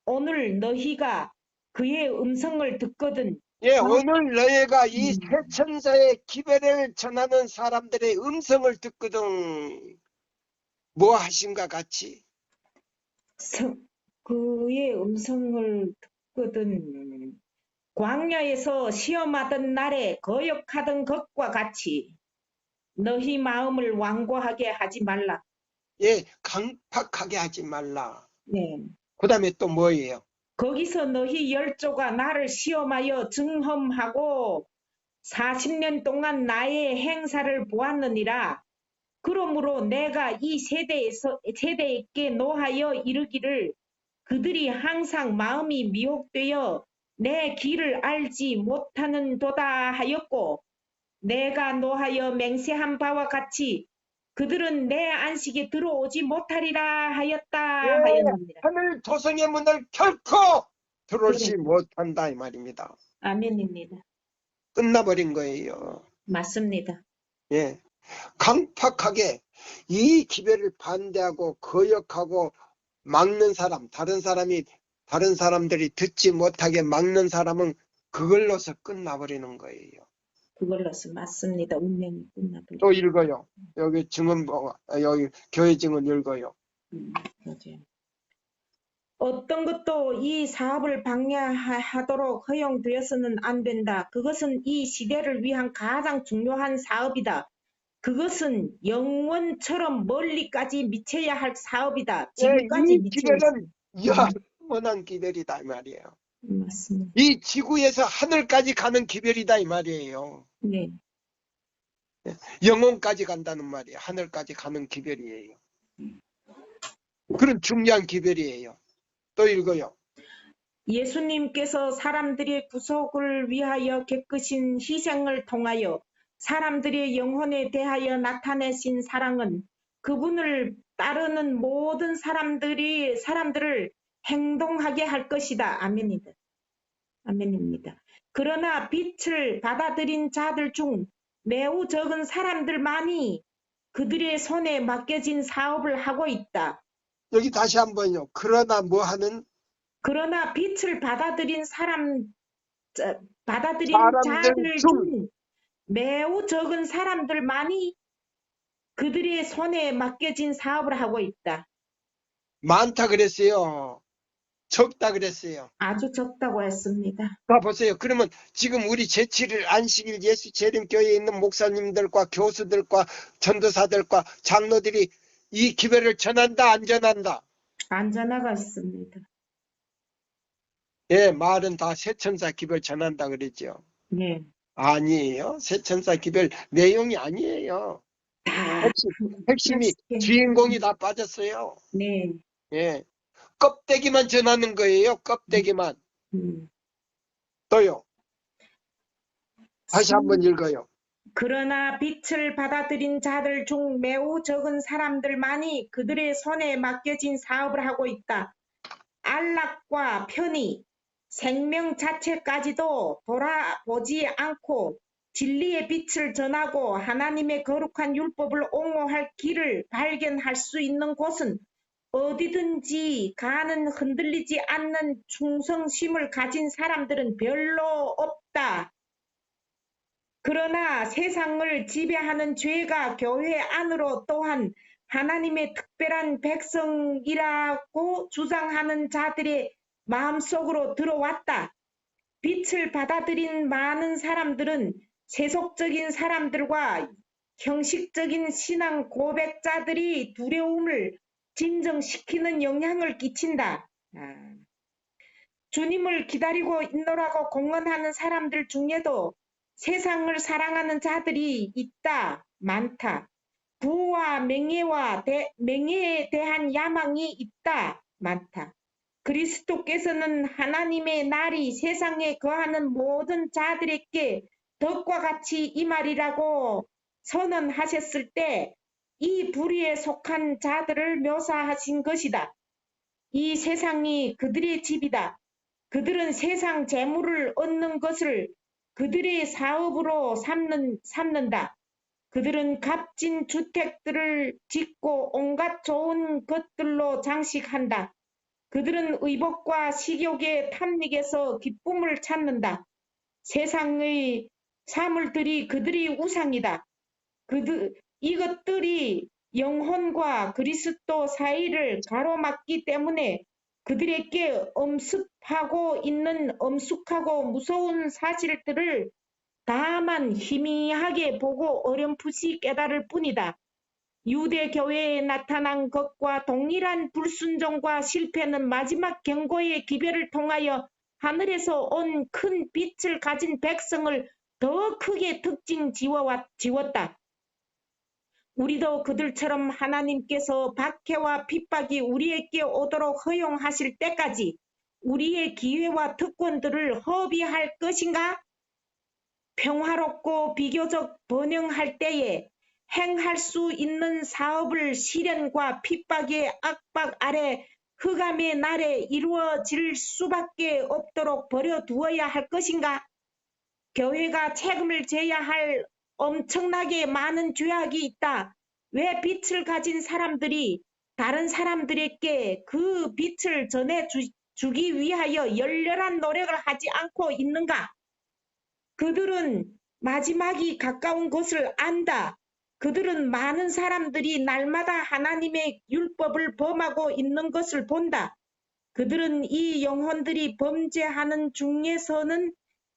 오늘 너희가 그의 음성을 듣거든.
예, 오늘 너희가 이 세 천사의 기별을 전하는 사람들의 음성을 듣거든 뭐 하신가 같이
그의 음성을 듣거든. 광야에서 시험하던 날에 거역하던 것과 같이 너희 마음을 완고하게 하지 말라.
예, 강팍하게 하지 말라.
네.
그 다음에 또 뭐예요?
거기서 너희 열조가 나를 시험하여 증험하고 40년 동안 나의 행사를 보았느니라. 그러므로 내가 이 세대에게 노하여 이르기를 그들이 항상 마음이 미혹되어 내 길을 알지 못하는 도다 하였고 내가 노하여 맹세한 바와 같이 그들은 내 안식에 들어오지 못하리라 하였다
예,
하였느니라.
하늘 도성의 문을 결코 들어오지
그래.
못한다 이 말입니다.
아멘입니다.
끝나버린 거예요.
맞습니다.
예, 강팍하게 이 기별을 반대하고 거역하고 막는 사람, 다른 사람들이 듣지 못하게 막는 사람은 그걸로서 끝나버리는 거예요.
그걸로서 맞습니다. 운명이 끝나버려.
또 읽어요. 여기 여기 교회 증언 읽어요.
맞아요. 어떤 것도 이 사업을 방해하도록 허용되어서는 안 된다. 그것은 이 시대를 위한 가장 중요한 사업이다. 그것은 영원처럼 멀리까지 미쳐야 할 사업이다.
예,
지금까지
이
미치고
기별은 영원한 기별이다 이 말이에요.
맞습니다.
이 지구에서 하늘까지 가는 기별이다 이 말이에요.
네.
영혼까지 간다는 말이에요. 하늘까지 가는 기별이에요. 그런 중요한 기별이에요. 또 읽어요.
예수님께서 사람들의 구속을 위하여 겪으신 희생을 통하여 사람들의 영혼에 대하여 나타내신 사랑은 그분을 따르는 모든 사람들을 행동하게 할 것이다. 아멘입니다. 아멘입니다. 그러나 빛을 받아들인 자들 중 매우 적은 사람들만이 그들의 손에 맡겨진 사업을 하고 있다.
여기 다시 한번요. 그러나 뭐 하는
그러나 빛을 받아들인
사람들
자들
중
중 매우 적은 사람들만이 그들의 손에 맡겨진 사업을 하고 있다.
많다 그랬어요. 적다 그랬어요.
아주 적다고 했습니다.
봐 보세요. 그러면 지금 우리 제7일 안식일 예수 재림교회에 있는 목사님들과 교수들과 전도사들과 장로들이 이 기별을 전한다 안 전한다?
안 전하갔습니다.
예, 말은 다 새천사 기별 전한다 그랬죠.
네.
아니에요. 새천사 기별 내용이 아니에요. 핵심이
네.
주인공이 다 빠졌어요.
네.
예, 껍데기만 전하는 거예요. 껍데기만. 또요. 다시 한번 읽어요.
그러나 빛을 받아들인 자들 중 매우 적은 사람들만이 그들의 손에 맡겨진 사업을 하고 있다. 안락과 편의, 생명 자체까지도 돌아보지 않고 진리의 빛을 전하고 하나님의 거룩한 율법을 옹호할 길을 발견할 수 있는 곳은 어디든지 가는 흔들리지 않는 충성심을 가진 사람들은 별로 없다. 그러나 세상을 지배하는 죄가 교회 안으로 또한 하나님의 특별한 백성이라고 주장하는 자들의 마음속으로 들어왔다. 빛을 받아들인 많은 사람들은 세속적인 사람들과 형식적인 신앙 고백자들이 두려움을 진정시키는 영향을 끼친다. 주님을 기다리고 있노라고 공언하는 사람들 중에도 세상을 사랑하는 자들이 있다. 많다. 부와 명예에 대한 야망이 있다. 많다. 그리스도께서는 하나님의 날이 세상에 거하는 모든 자들에게 덕과 같이 임하리라고 선언하셨을 때 이 불의에 속한 자들을 묘사하신 것이다. 이 세상이 그들의 집이다. 그들은 세상 재물을 얻는 것을 그들의 사업으로 삼는다. 그들은 값진 주택들을 짓고 온갖 좋은 것들로 장식한다. 그들은 의복과 식욕의 탐닉에서 기쁨을 찾는다. 세상의 사물들이 그들의 우상이다. 이것들이 영혼과 그리스도 사이를 가로막기 때문에 그들에게 엄습하고 있는 엄숙하고 무서운 사실들을 다만 희미하게 보고 어렴풋이 깨달을 뿐이다. 유대 교회에 나타난 것과 동일한 불순종과 실패는 마지막 경고의 기별을 통하여 하늘에서 온 큰 빛을 가진 백성을 더 크게 특징 지웠다. 우리도 그들처럼 하나님께서 박해와 핍박이 우리에게 오도록 허용하실 때까지 우리의 기회와 특권들을 허비할 것인가? 평화롭고 비교적 번영할 때에 행할 수 있는 사업을 시련과 핍박의 압박 아래 흑암의 날에 이루어질 수밖에 없도록 버려두어야 할 것인가? 교회가 책임을 져야 할 엄청나게 많은 죄악이 있다. 왜 빛을 가진 사람들이 다른 사람들에게 그 빛을 전해주기 위하여 열렬한 노력을 하지 않고 있는가? 그들은 마지막이 가까운 것을 안다. 그들은 많은 사람들이 날마다 하나님의 율법을 범하고 있는 것을 본다. 그들은 이 영혼들이 범죄하는 중에서는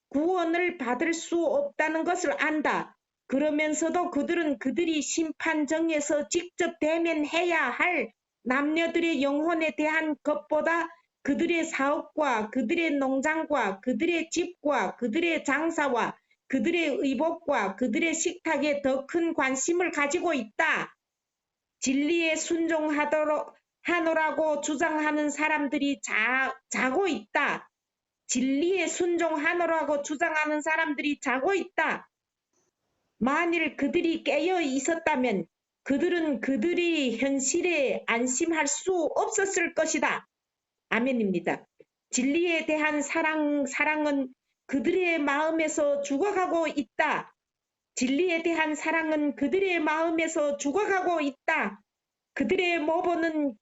구원을 받을 수 없다는 것을 안다. 그러면서도 그들은 그들이 심판정에서 직접 대면해야 할 남녀들의 영혼에 대한 것보다 그들의 사업과 그들의 농장과 그들의 집과 그들의 장사와 그들의 의복과 그들의 식탁에 더 큰 관심을 가지고 있다. 진리에 순종하노라고 주장하는 사람들이 자고 있다. 진리에 순종하노라고 주장하는 사람들이 자고 있다. 만일 그들이 깨어 있었다면 그들은 그들이 현실에 안심할 수 없었을 것이다. 아멘입니다. 진리에 대한 사랑은 그들의 마음에서 죽어가고 있다. 진리에 대한 사랑은 그들의 마음에서 죽어가고 있다. 그들의 모범은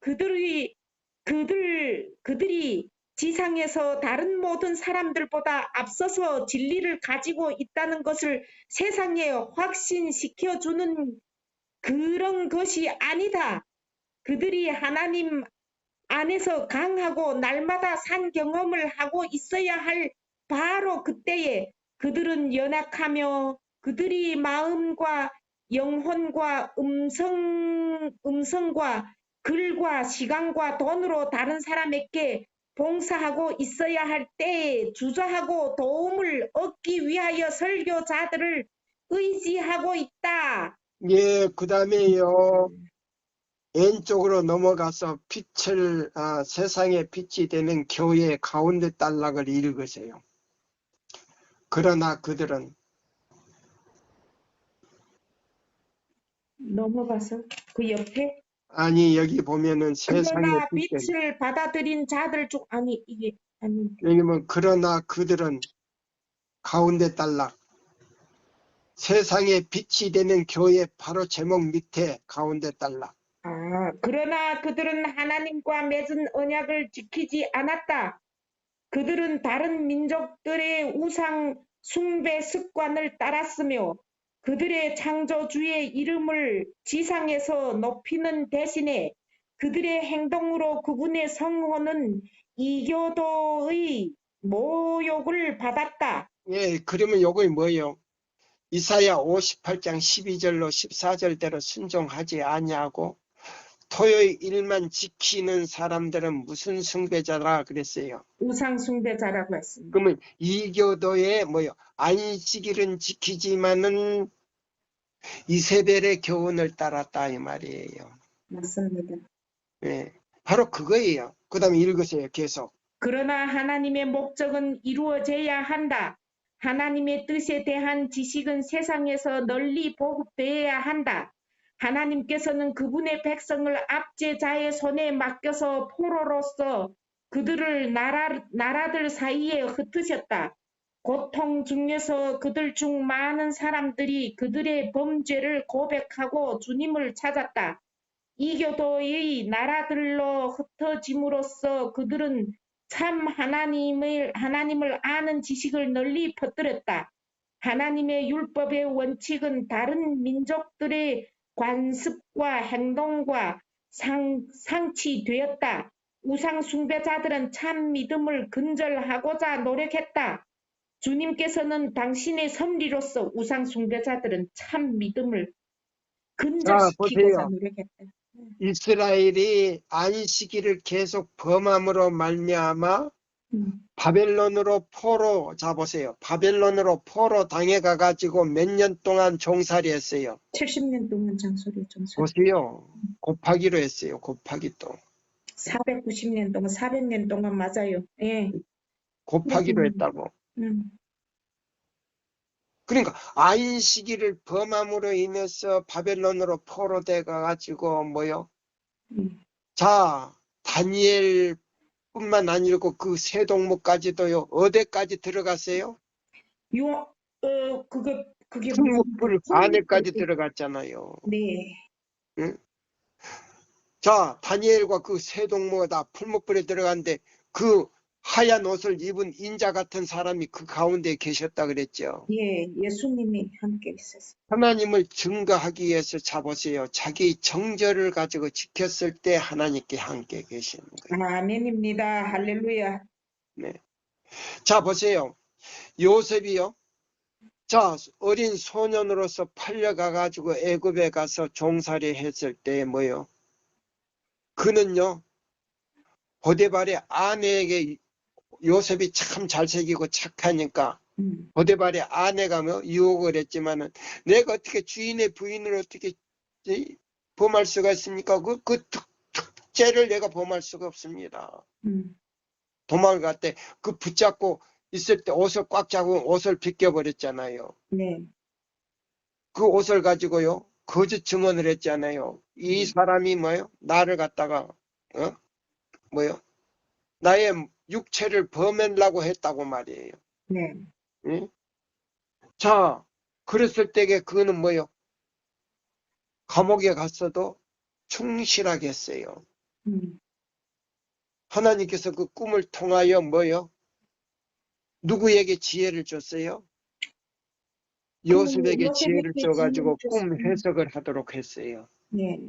그들이 지상에서 다른 모든 사람들보다 앞서서 진리를 가지고 있다는 것을 세상에 확신시켜주는 그런 것이 아니다. 그들이 하나님 안에서 강하고 날마다 산 경험을 하고 있어야 할 바로 그때에 그들은 연약하며 그들이 마음과 영혼과 음성과 글과 시간과 돈으로 다른 사람에게 봉사하고 있어야 할 때에 주저하고 도움을 얻기 위하여 설교자들을 의지하고 있다.
예, 그 다음에요. 왼쪽으로 넘어가서 세상의 빛이 되는 교회의 가운데 단락을 읽으세요. 그러나 그들은
넘어가서 그 옆에
아니 여기 보면은 세상의
그러나
빛
빛을 받아들인 자들 중 아니 이게 아니
왜냐면 그러나 그들은 가운데 단락 세상의 빛이 되는 교회 바로 제목 밑에 가운데 단락
그러나 그들은 하나님과 맺은 언약을 지키지 않았다. 그들은 다른 민족들의 우상 숭배 습관을 따랐으며 그들의 창조주의 이름을 지상에서 높이는 대신에 그들의 행동으로 그분의 성호는 이교도의 모욕을 받았다.
예, 그러면 요거 뭐예요? 이사야 58장 12절로 14절대로 순종하지 아니하고 토요일 일만 지키는 사람들은 무슨 숭배자라 그랬어요.
우상 숭배자라고 했습니다.
그러면 이교도의 안식일은 지키지만은 이세벨의 교훈을 따랐다 이 말이에요.
맞습니다.
예, 바로 그거예요. 그 다음에 읽으세요. 계속.
그러나 하나님의 목적은 이루어져야 한다. 하나님의 뜻에 대한 지식은 세상에서 널리 보급되어야 한다. 하나님께서는 그분의 백성을 압제자의 손에 맡겨서 포로로서 그들을 나라들 사이에 흩으셨다. 고통 중에서 그들 중 많은 사람들이 그들의 범죄를 고백하고 주님을 찾았다. 이교도의 나라들로 흩어짐으로써 그들은 참 하나님을 아는 지식을 널리 퍼뜨렸다. 하나님의 율법의 원칙은 다른 민족들의 관습과 행동과 상치되었다. 우상 숭배자들은 참 믿음을 근절하고자 노력했다. 주님께서는 당신의 섭리로서 우상 숭배자들은 참 믿음을 근절시키고자
보세요.
노력했다.
이스라엘이 안식일을 계속 범함으로 말미암아 바벨론으로 포로 잡으세요. 바벨론으로 포로 당해가 가지고 몇 년 동안 종살이 했어요.
70년 동안 종살이.
보세요. 곱하기로 했어요. 곱하기 또.
490년 동안 400년 동안 맞아요. 예.
곱하기로 했다고. 그러니까 안식일을 범함으로 인해서 바벨론으로 포로돼 가지고 뭐요? 자, 다니엘뿐만 아니고 그 세 동무까지도요. 어디까지 들어갔어요?
그게 무슨
풀무불 안에까지 들어갔잖아요.
네,
응? 자, 다니엘과 그 세 동무가 다 풀무불에 들어갔는데 그 하얀 옷을 입은 인자 같은 사람이 그 가운데 계셨다 그랬죠.
예, 예수님이 함께 있었어요.
하나님을 증거하기 위해서 잡으세요. 자기 정절을 가지고 지켰을 때 하나님께 함께 계시는 거예요.
아멘입니다. 할렐루야.
네. 자, 보세요. 요셉이요. 자, 어린 소년으로서 팔려가 가지고 애굽에 가서 종살이 했을 때 뭐요? 그는요. 보디발의 아내에게 요셉이 참 잘생기고 착하니까 보디발의 아내가 뭐 유혹을 했지만은 내가 어떻게 주인의 부인을 어떻게 범할 수가 있습니까? 그 특죄를 내가 범할 수가 없습니다. 도망갈 때 그 붙잡고 있을 때 옷을 꽉 잡고 옷을 벗겨버렸잖아요.
네.
그 옷을 가지고요. 거짓 증언을 했잖아요. 이 사람이 뭐요? 나를 갖다가 뭐요? 나의 육체를 범하려고 했다고 말이에요.
네.
응? 자, 그랬을 때에 그는 뭐요? 감옥에 갔어도 충실하게 했어요. 하나님께서 그 꿈을 통하여 뭐요? 누구에게 지혜를 줬어요? 요셉에게 지혜를 줘가지고 꿈 해석을 하도록 했어요.
네.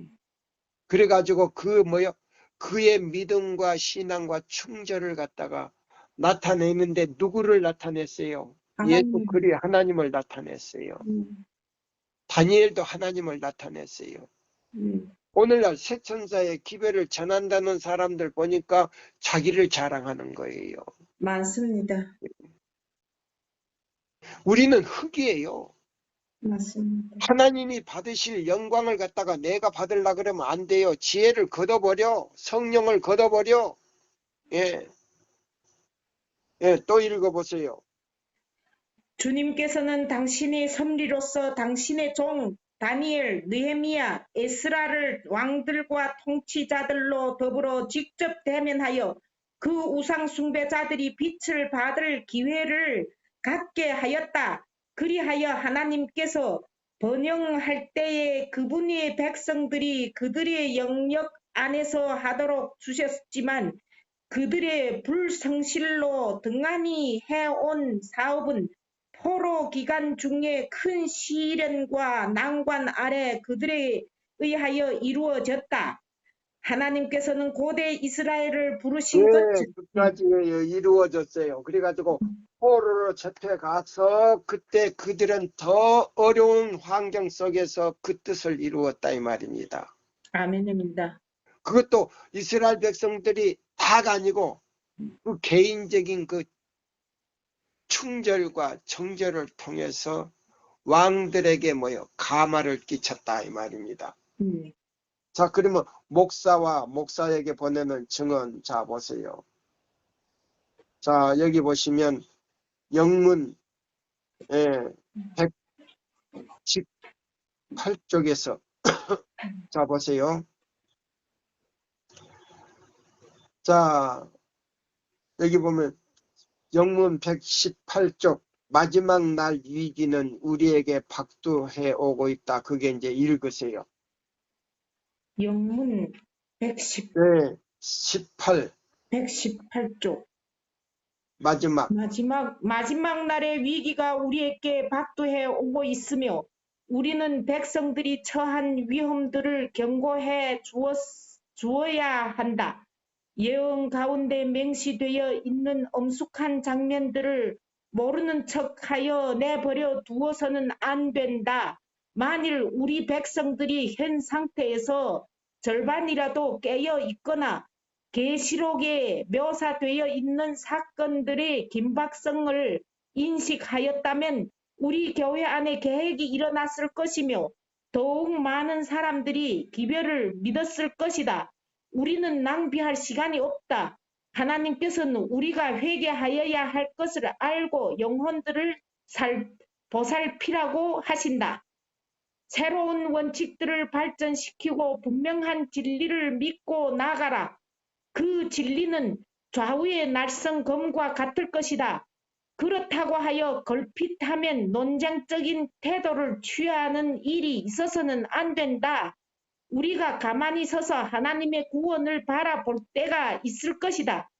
그래가지고 그 뭐요? 그의 믿음과 신앙과 충절을 갖다가 나타내는데 누구를 나타냈어요? 예수 그리 하나님을 나타냈어요. 다니엘도 하나님을 나타냈어요. 오늘날 새천사의 기별을 전한다는 사람들 보니까 자기를 자랑하는 거예요.
많습니다.
우리는 흙이에요.
맞습니다.
하나님이 받으실 영광을 갖다가 내가 받으려 그러면 안 돼요. 지혜를 걷어버려. 성령을 걷어버려. 예. 예, 또 읽어보세요.
주님께서는 당신의 섭리로서 당신의 종 다니엘, 느헤미야, 에스라를 왕들과 통치자들로 더불어 직접 대면하여 그 우상 숭배자들이 빛을 받을 기회를 갖게 하였다. 그리하여 하나님께서 번영할 때에 그분의 백성들이 그들의 영역 안에서 하도록 주셨지만 그들의 불성실로 등한히 해온 사업은 포로 기간 중에 큰 시련과 난관 아래 그들에 의하여 이루어졌다. 하나님께서는 고대 이스라엘을 부르신 것처럼
끝까지 이루어졌어요. 그래가지고 포로로 잡혀가서 그때 그들은 더 어려운 환경 속에서 그 뜻을 이루었다 이 말입니다.
아멘입니다.
그것도 이스라엘 백성들이 다가 아니고 그 개인적인 그 충절과 정절을 통해서 왕들에게 뭐요? 가마를 끼쳤다 이 말입니다. 자, 그러면 목사와 목사에게 보내는 증언 자 보세요. 자, 여기 보시면 영문 118쪽에서 자 보세요. 자, 여기 보면 영문 118쪽 마지막 날 위기는 우리에게 박두해 오고 있다. 그게 이제 읽으세요.
영문
네,
118쪽
마지막
마지막 날의 위기가 우리에게 박두해 오고 있으며 우리는 백성들이 처한 위험들을 경고해 주어야 한다. 예언 가운데 맹시되어 있는 엄숙한 장면들을 모르는 척하여 내버려 두어서는 안 된다. 만일 우리 백성들이 현 상태에서 절반이라도 깨어 있거나 계시록에 묘사되어 있는 사건들의 긴박성을 인식하였다면 우리 교회 안에 계획이 일어났을 것이며 더욱 많은 사람들이 기별을 믿었을 것이다. 우리는 낭비할 시간이 없다. 하나님께서는 우리가 회개하여야 할 것을 알고 영혼들을 보살피라고 하신다. 새로운 원칙들을 발전시키고 분명한 진리를 믿고 나가라. 그 진리는 좌우의 날선 검과 같을 것이다. 그렇다고 하여 걸핏하면 논쟁적인 태도를 취하는 일이 있어서는 안 된다. 우리가 가만히 서서 하나님의 구원을 바라볼 때가 있을 것이다.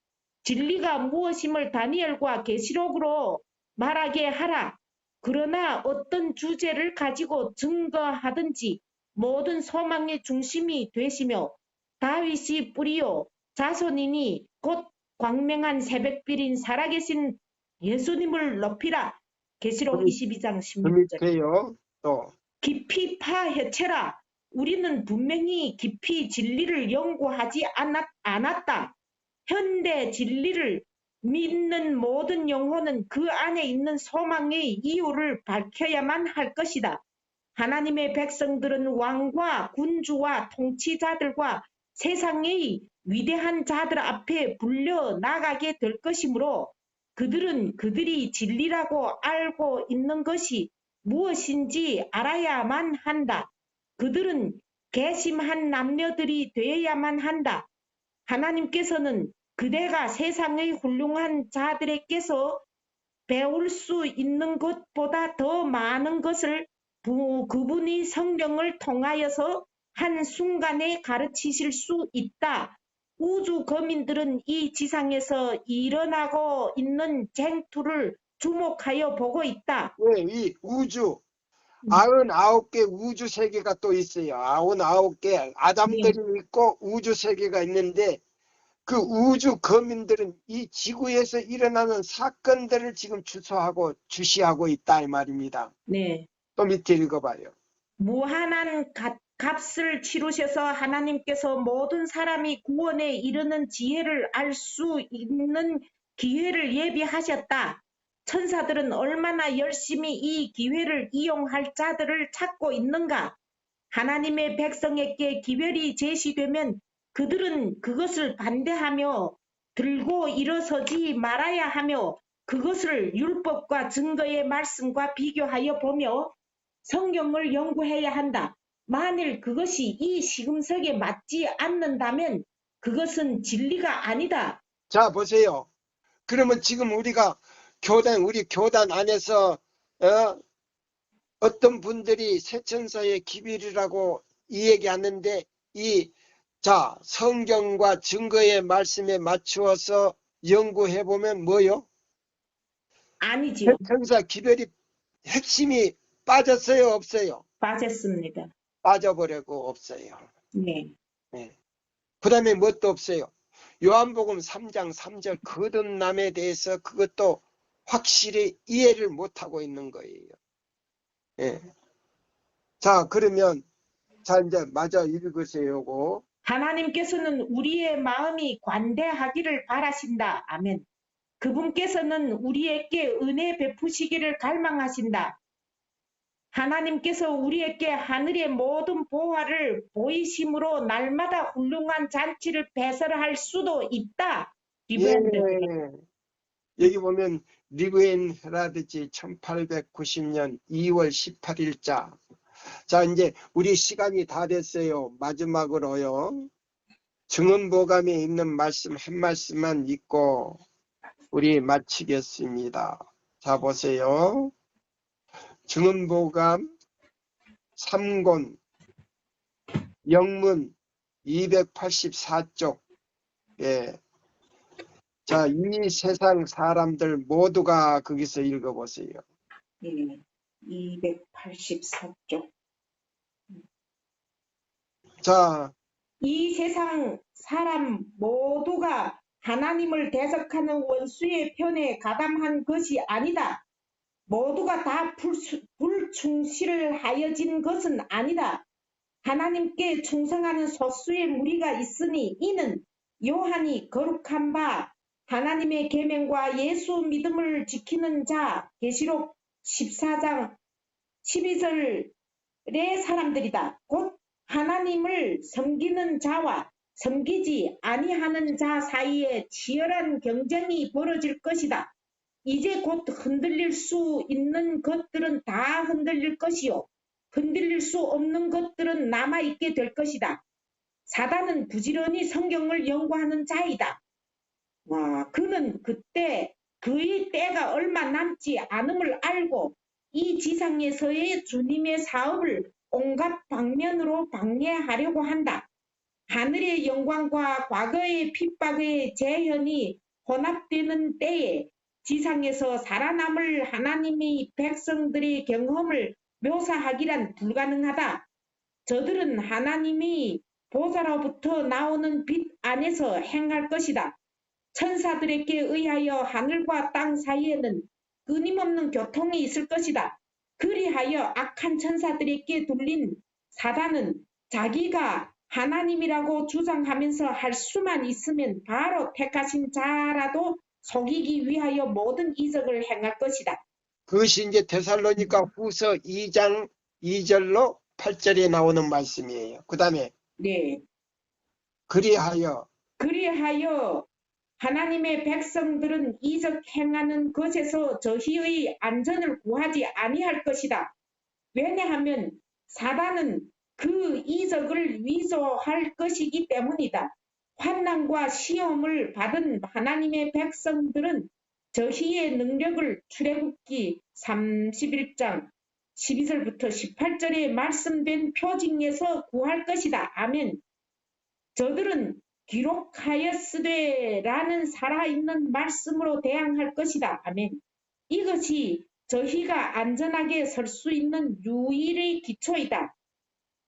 진리가 무엇임을 다니엘과 계시록으로 말하게 하라. 그러나 어떤 주제를 가지고 증거하든지 모든 소망의 중심이 되시며 다윗이 뿌리요 자손이니 곧 광명한 새벽빛인 살아계신 예수님을 높이라. 계시록 22장
그
16절.
밑에요. 또
깊이 파헤쳐라. 우리는 분명히 깊이 진리를 연구하지 않았다. 현대 진리를 믿는 모든 영혼은 그 안에 있는 소망의 이유를 밝혀야만 할 것이다. 하나님의 백성들은 왕과 군주와 통치자들과 세상의 위대한 자들 앞에 불려 나가게 될 것이므로 그들은 그들이 진리라고 알고 있는 것이 무엇인지 알아야만 한다. 그들은 개심한 남녀들이 되어야만 한다. 하나님께서는 그대가 세상의 훌륭한 자들에게서 배울 수 있는 것보다 더 많은 것을 그분이 성령을 통하여서 한순간에 가르치실 수 있다. 우주 거민들은 이 지상에서 일어나고 있는 쟁투를 주목하여 보고 있다.
네, 이 우주 99개 우주 세계가 또 있어요. 99개 아담들이 있고 우주 세계가 있는데 그 우주 거민들은 이 지구에서 일어나는 사건들을 지금 주소하고 주시하고 있다 이 말입니다.
네.
또 밑에 읽어봐요.
무한한 값을 치르셔서 하나님께서 모든 사람이 구원에 이르는 지혜를 알 수 있는 기회를 예비하셨다. 천사들은 얼마나 열심히 이 기회를 이용할 자들을 찾고 있는가? 하나님의 백성에게 기별이 제시되면 그들은 그것을 반대하며 들고 일어서지 말아야 하며 그것을 율법과 증거의 말씀과 비교하여 보며 성경을 연구해야 한다. 만일 그것이 이 시금석에 맞지 않는다면 그것은 진리가 아니다.
자 보세요. 그러면 지금 우리가 우리 교단 안에서 어떤 분들이 새천사의 기별이라고 이 얘기하는데 자 성경과 증거의 말씀에 맞추어서 연구해보면 뭐요?
아니지요.
새천사 기별이 핵심이 빠졌어요? 없어요?
빠졌습니다.
빠져버리고 없어요.
네.
네. 그 다음에 뭣도 없어요. 요한복음 3장 3절 거듭남에 대해서 그것도 확실히 이해를 못하고 있는 거예요. 예. 자 그러면 자 이제 마저 읽으세요. 요거.
하나님께서는 우리의 마음이 관대하기를 바라신다. 아멘. 그분께서는 우리에게 은혜 베푸시기를 갈망하신다. 하나님께서 우리에게 하늘의 모든 보화를 보이심으로 날마다 훌륭한 잔치를 배설할 수도 있다. 리브랜드.
여기 보면 리브엔 헤라드지 1890년 2월 18일자. 자 이제 우리 시간이 다 됐어요. 마지막으로요. 증언보감에 있는 말씀 한 말씀만 읽고 우리 마치겠습니다. 자 보세요. 증언보감 3권 영문 284쪽. 예. 자, 이 세상 사람들 모두가 거기서 읽어보세요.
예, 284쪽.
자,
이 세상 사람 모두가 하나님을 대적하는 원수의 편에 가담한 것이 아니다. 모두가 다 불충실을 하여진 것은 아니다. 하나님께 충성하는 소수의 무리가 있으니 이는 요한이 거룩한 바 하나님의 계명과 예수 믿음을 지키는 자 계시록 14장 12절의 사람들이다. 곧 하나님을 섬기는 자와 섬기지 아니하는 자 사이에 치열한 경쟁이 벌어질 것이다. 이제 곧 흔들릴 수 있는 것들은 다 흔들릴 것이요. 흔들릴 수 없는 것들은 남아있게 될 것이다. 사단은 부지런히 성경을 연구하는 자이다. 그는 그때 그의 때가 얼마 남지 않음을 알고 이 지상에서의 주님의 사업을 온갖 방면으로 방해하려고 한다. 하늘의 영광과 과거의 핍박의 재현이 혼합되는 때에 지상에서 살아남을 하나님의 백성들의 경험을 묘사하기란 불가능하다. 저들은 하나님이 보좌로부터 나오는 빛 안에서 행할 것이다. 천사들에게 의하여 하늘과 땅 사이에는 끊임없는 교통이 있을 것이다. 그리하여 악한 천사들에게 둘린 사단은 자기가 하나님이라고 주장하면서 할 수만 있으면 바로 택하신 자라도 속이기 위하여 모든 이적을 행할 것이다.
그것이 이제 데살로니가 후서 2장 2절로 8절에 나오는 말씀이에요. 그 다음에
네.
그리하여
하나님의 백성들은 이적 행하는 것에서 저희의 안전을 구하지 아니할 것이다. 왜냐하면 사단은 그 이적을 위조할 것이기 때문이다. 환난과 시험을 받은 하나님의 백성들은 저희의 능력을 출애굽기 31장 12절부터 18절에 말씀된 표징에서 구할 것이다. 아멘. 저들은 기록하였으되 라는 살아있는 말씀으로 대항할 것이다. 아멘. 이것이 저희가 안전하게 설 수 있는 유일의 기초이다.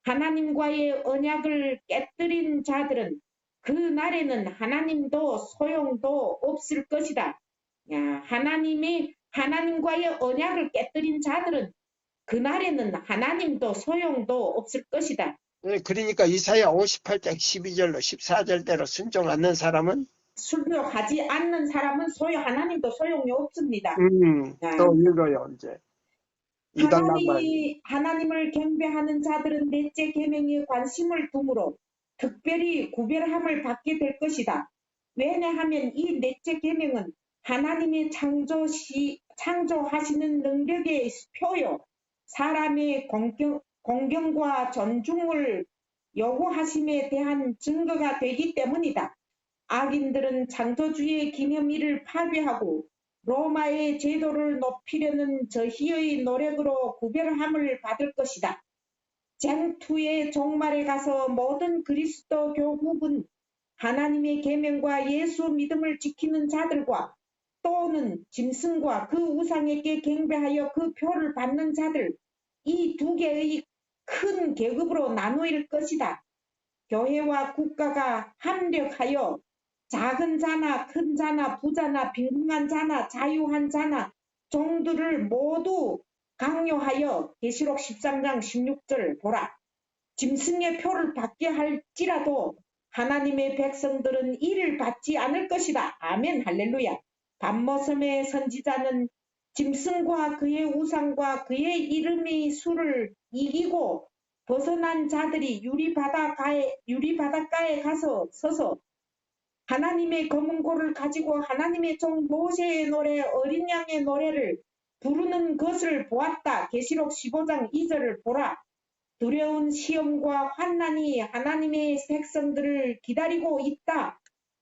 하나님과의 언약을 깨뜨린 자들은 그 날에는 하나님도 소용도 없을 것이다. 하나님과의 언약을 깨뜨린 자들은 그 날에는 하나님도 소용도 없을 것이다.
그러니까 이사야 58장 12절로 14절대로 순종 않는 사람은
순종하지 않는 사람은 하나님도 소용이 없습니다.
또 읽어요. 이제
하나님을 경배하는 자들은 넷째 계명에 관심을 두므로 특별히 구별함을 받게 될 것이다. 왜냐하면 이 넷째 계명은 하나님의 창조하시는 능력의 표요, 사람의 공경과 존중을 요구하심에 대한 증거가 되기 때문이다. 악인들은 창조주의 기념일을 파괴하고 로마의 제도를 높이려는 저희의 노력으로 구별함을 받을 것이다. 쟁투의 종말에 가서 모든 그리스도 교국은 하나님의 계명과 예수 믿음을 지키는 자들과 또는 짐승과 그 우상에게 경배하여 그 표를 받는 자들, 이 두 개의 큰 계급으로 나누일 것이다. 교회와 국가가 합력하여 작은 자나 큰 자나 부자나 빈궁한 자나 자유한 자나 종들을 모두 강요하여 계시록 13장 16절 보라. 짐승의 표를 받게 할지라도 하나님의 백성들은 이를 받지 않을 것이다. 아멘 할렐루야. 밤모섬의 선지자는 짐승과 그의 우상과 그의 이름의 수를 이기고 벗어난 자들이 유리바닷가에 가서 서서 하나님의 검은고를 가지고 하나님의 종 모세의 노래 어린 양의 노래를 부르는 것을 보았다. 계시록 15장 2절을 보라. 두려운 시험과 환난이 하나님의 백성들을 기다리고 있다.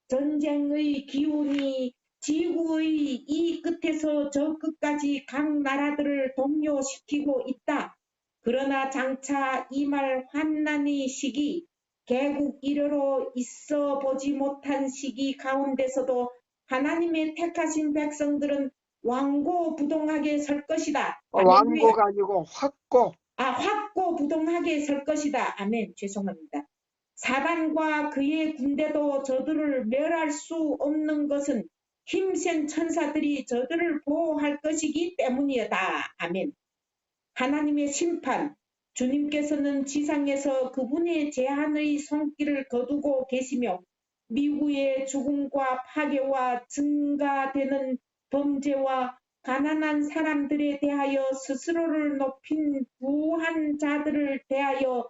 전쟁의 기운이 지구의 이 끝에서 저 끝까지 각 나라들을 동요시키고 있다. 그러나 장차 이 말 환난의 시기, 개국 이래로 있어 보지 못한 시기 가운데서도 하나님의 택하신 백성들은 완고부동하게 설 것이다.
완고가 아니고
확고부동하게 설 것이다. 아멘. 죄송합니다. 사단과 그의 군대도 저들을 멸할 수 없는 것은 힘센 천사들이 저들을 보호할 것이기 때문이다. 아멘. 하나님의 심판, 주님께서는 지상에서 그분의 제한의 손길을 거두고 계시며 미국의 죽음과 파괴와 증가되는 범죄와 가난한 사람들에 대하여 스스로를 높인 부한 자들을 대하여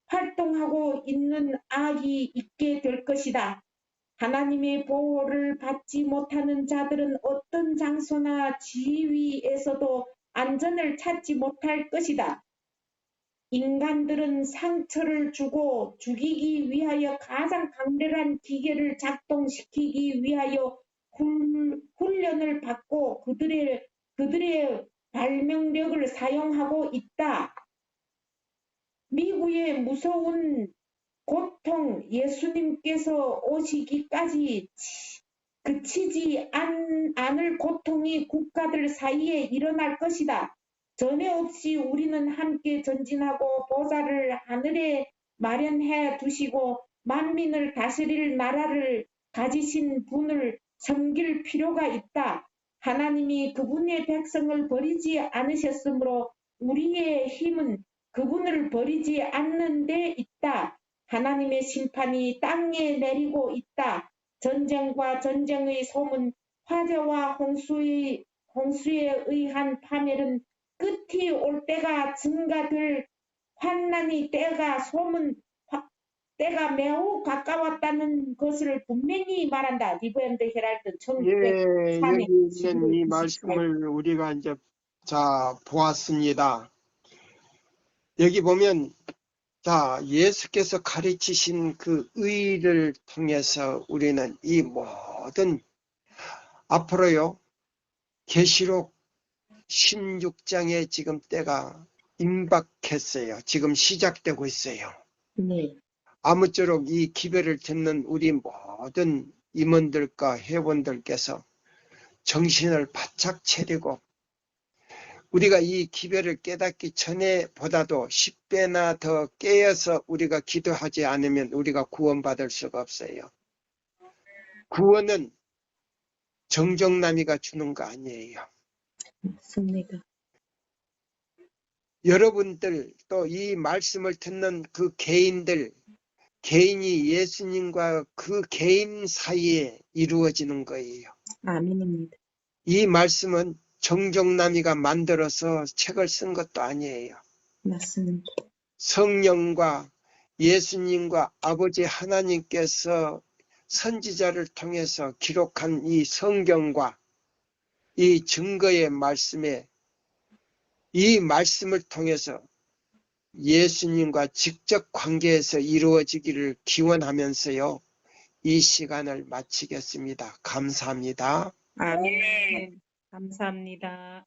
활동하고 있는 악이 있게 될 것이다. 하나님의 보호를 받지 못하는 자들은 어떤 장소나 지위에서도 안전을 찾지 못할 것이다. 인간들은 상처를 주고 죽이기 위하여 가장 강렬한 기계를 작동시키기 위하여 훈련을 받고 그들의 발명력을 사용하고 있다. 미국의 무서운 고통, 예수님께서 오시기까지 그치지 않을 고통이 국가들 사이에 일어날 것이다. 전에 없이 우리는 함께 전진하고 보좌를 하늘에 마련해 두시고 만민을 다스릴 나라를 가지신 분을 섬길 필요가 있다. 하나님이 그분의 백성을 버리지 않으셨으므로 우리의 힘은 그분을 버리지 않는 데 있다. 하나님의 심판이 땅에 내리고 있다. 전쟁과 전쟁의 소문, 화재와 홍수에 의한 파멸은 끝이 올 때가 증가될 환난의 때가 매우 가까웠다는 것을 분명히 말한다. 리버앤드 헤랄드
예,
1904년
여기 있는
11월
이
24일.
말씀을 우리가 이제 보았습니다. 여기 보면 예수께서 가르치신 그 의를 통해서 우리는 이 모든 앞으로요 계시록 16장에 지금 때가 임박했어요. 지금 시작되고 있어요.
네.
아무쪼록 이 기별을 듣는 우리 모든 임원들과 회원들께서 정신을 바짝 차리고 우리가 이 기별을 깨닫기 전에 보다도 10배나 더 깨어서 우리가 기도하지 않으면 우리가 구원받을 수가 없어요. 구원은 정정남이가 주는 거 아니에요.
맞습니다.
여러분들 또 이 말씀을 듣는 그 개인이 예수님과 그 개인 사이에 이루어지는 거예요.
아멘입니다.
이 말씀은 정정남이가 만들어서 책을 쓴 것도 아니에요.
맞습니다.
성령과 예수님과 아버지 하나님께서 선지자를 통해서 기록한 이 성경과 이 증거의 말씀에 이 말씀을 통해서 예수님과 직접 관계에서 이루어지기를 기원하면서요. 이 시간을 마치겠습니다. 감사합니다.
아멘. 감사합니다.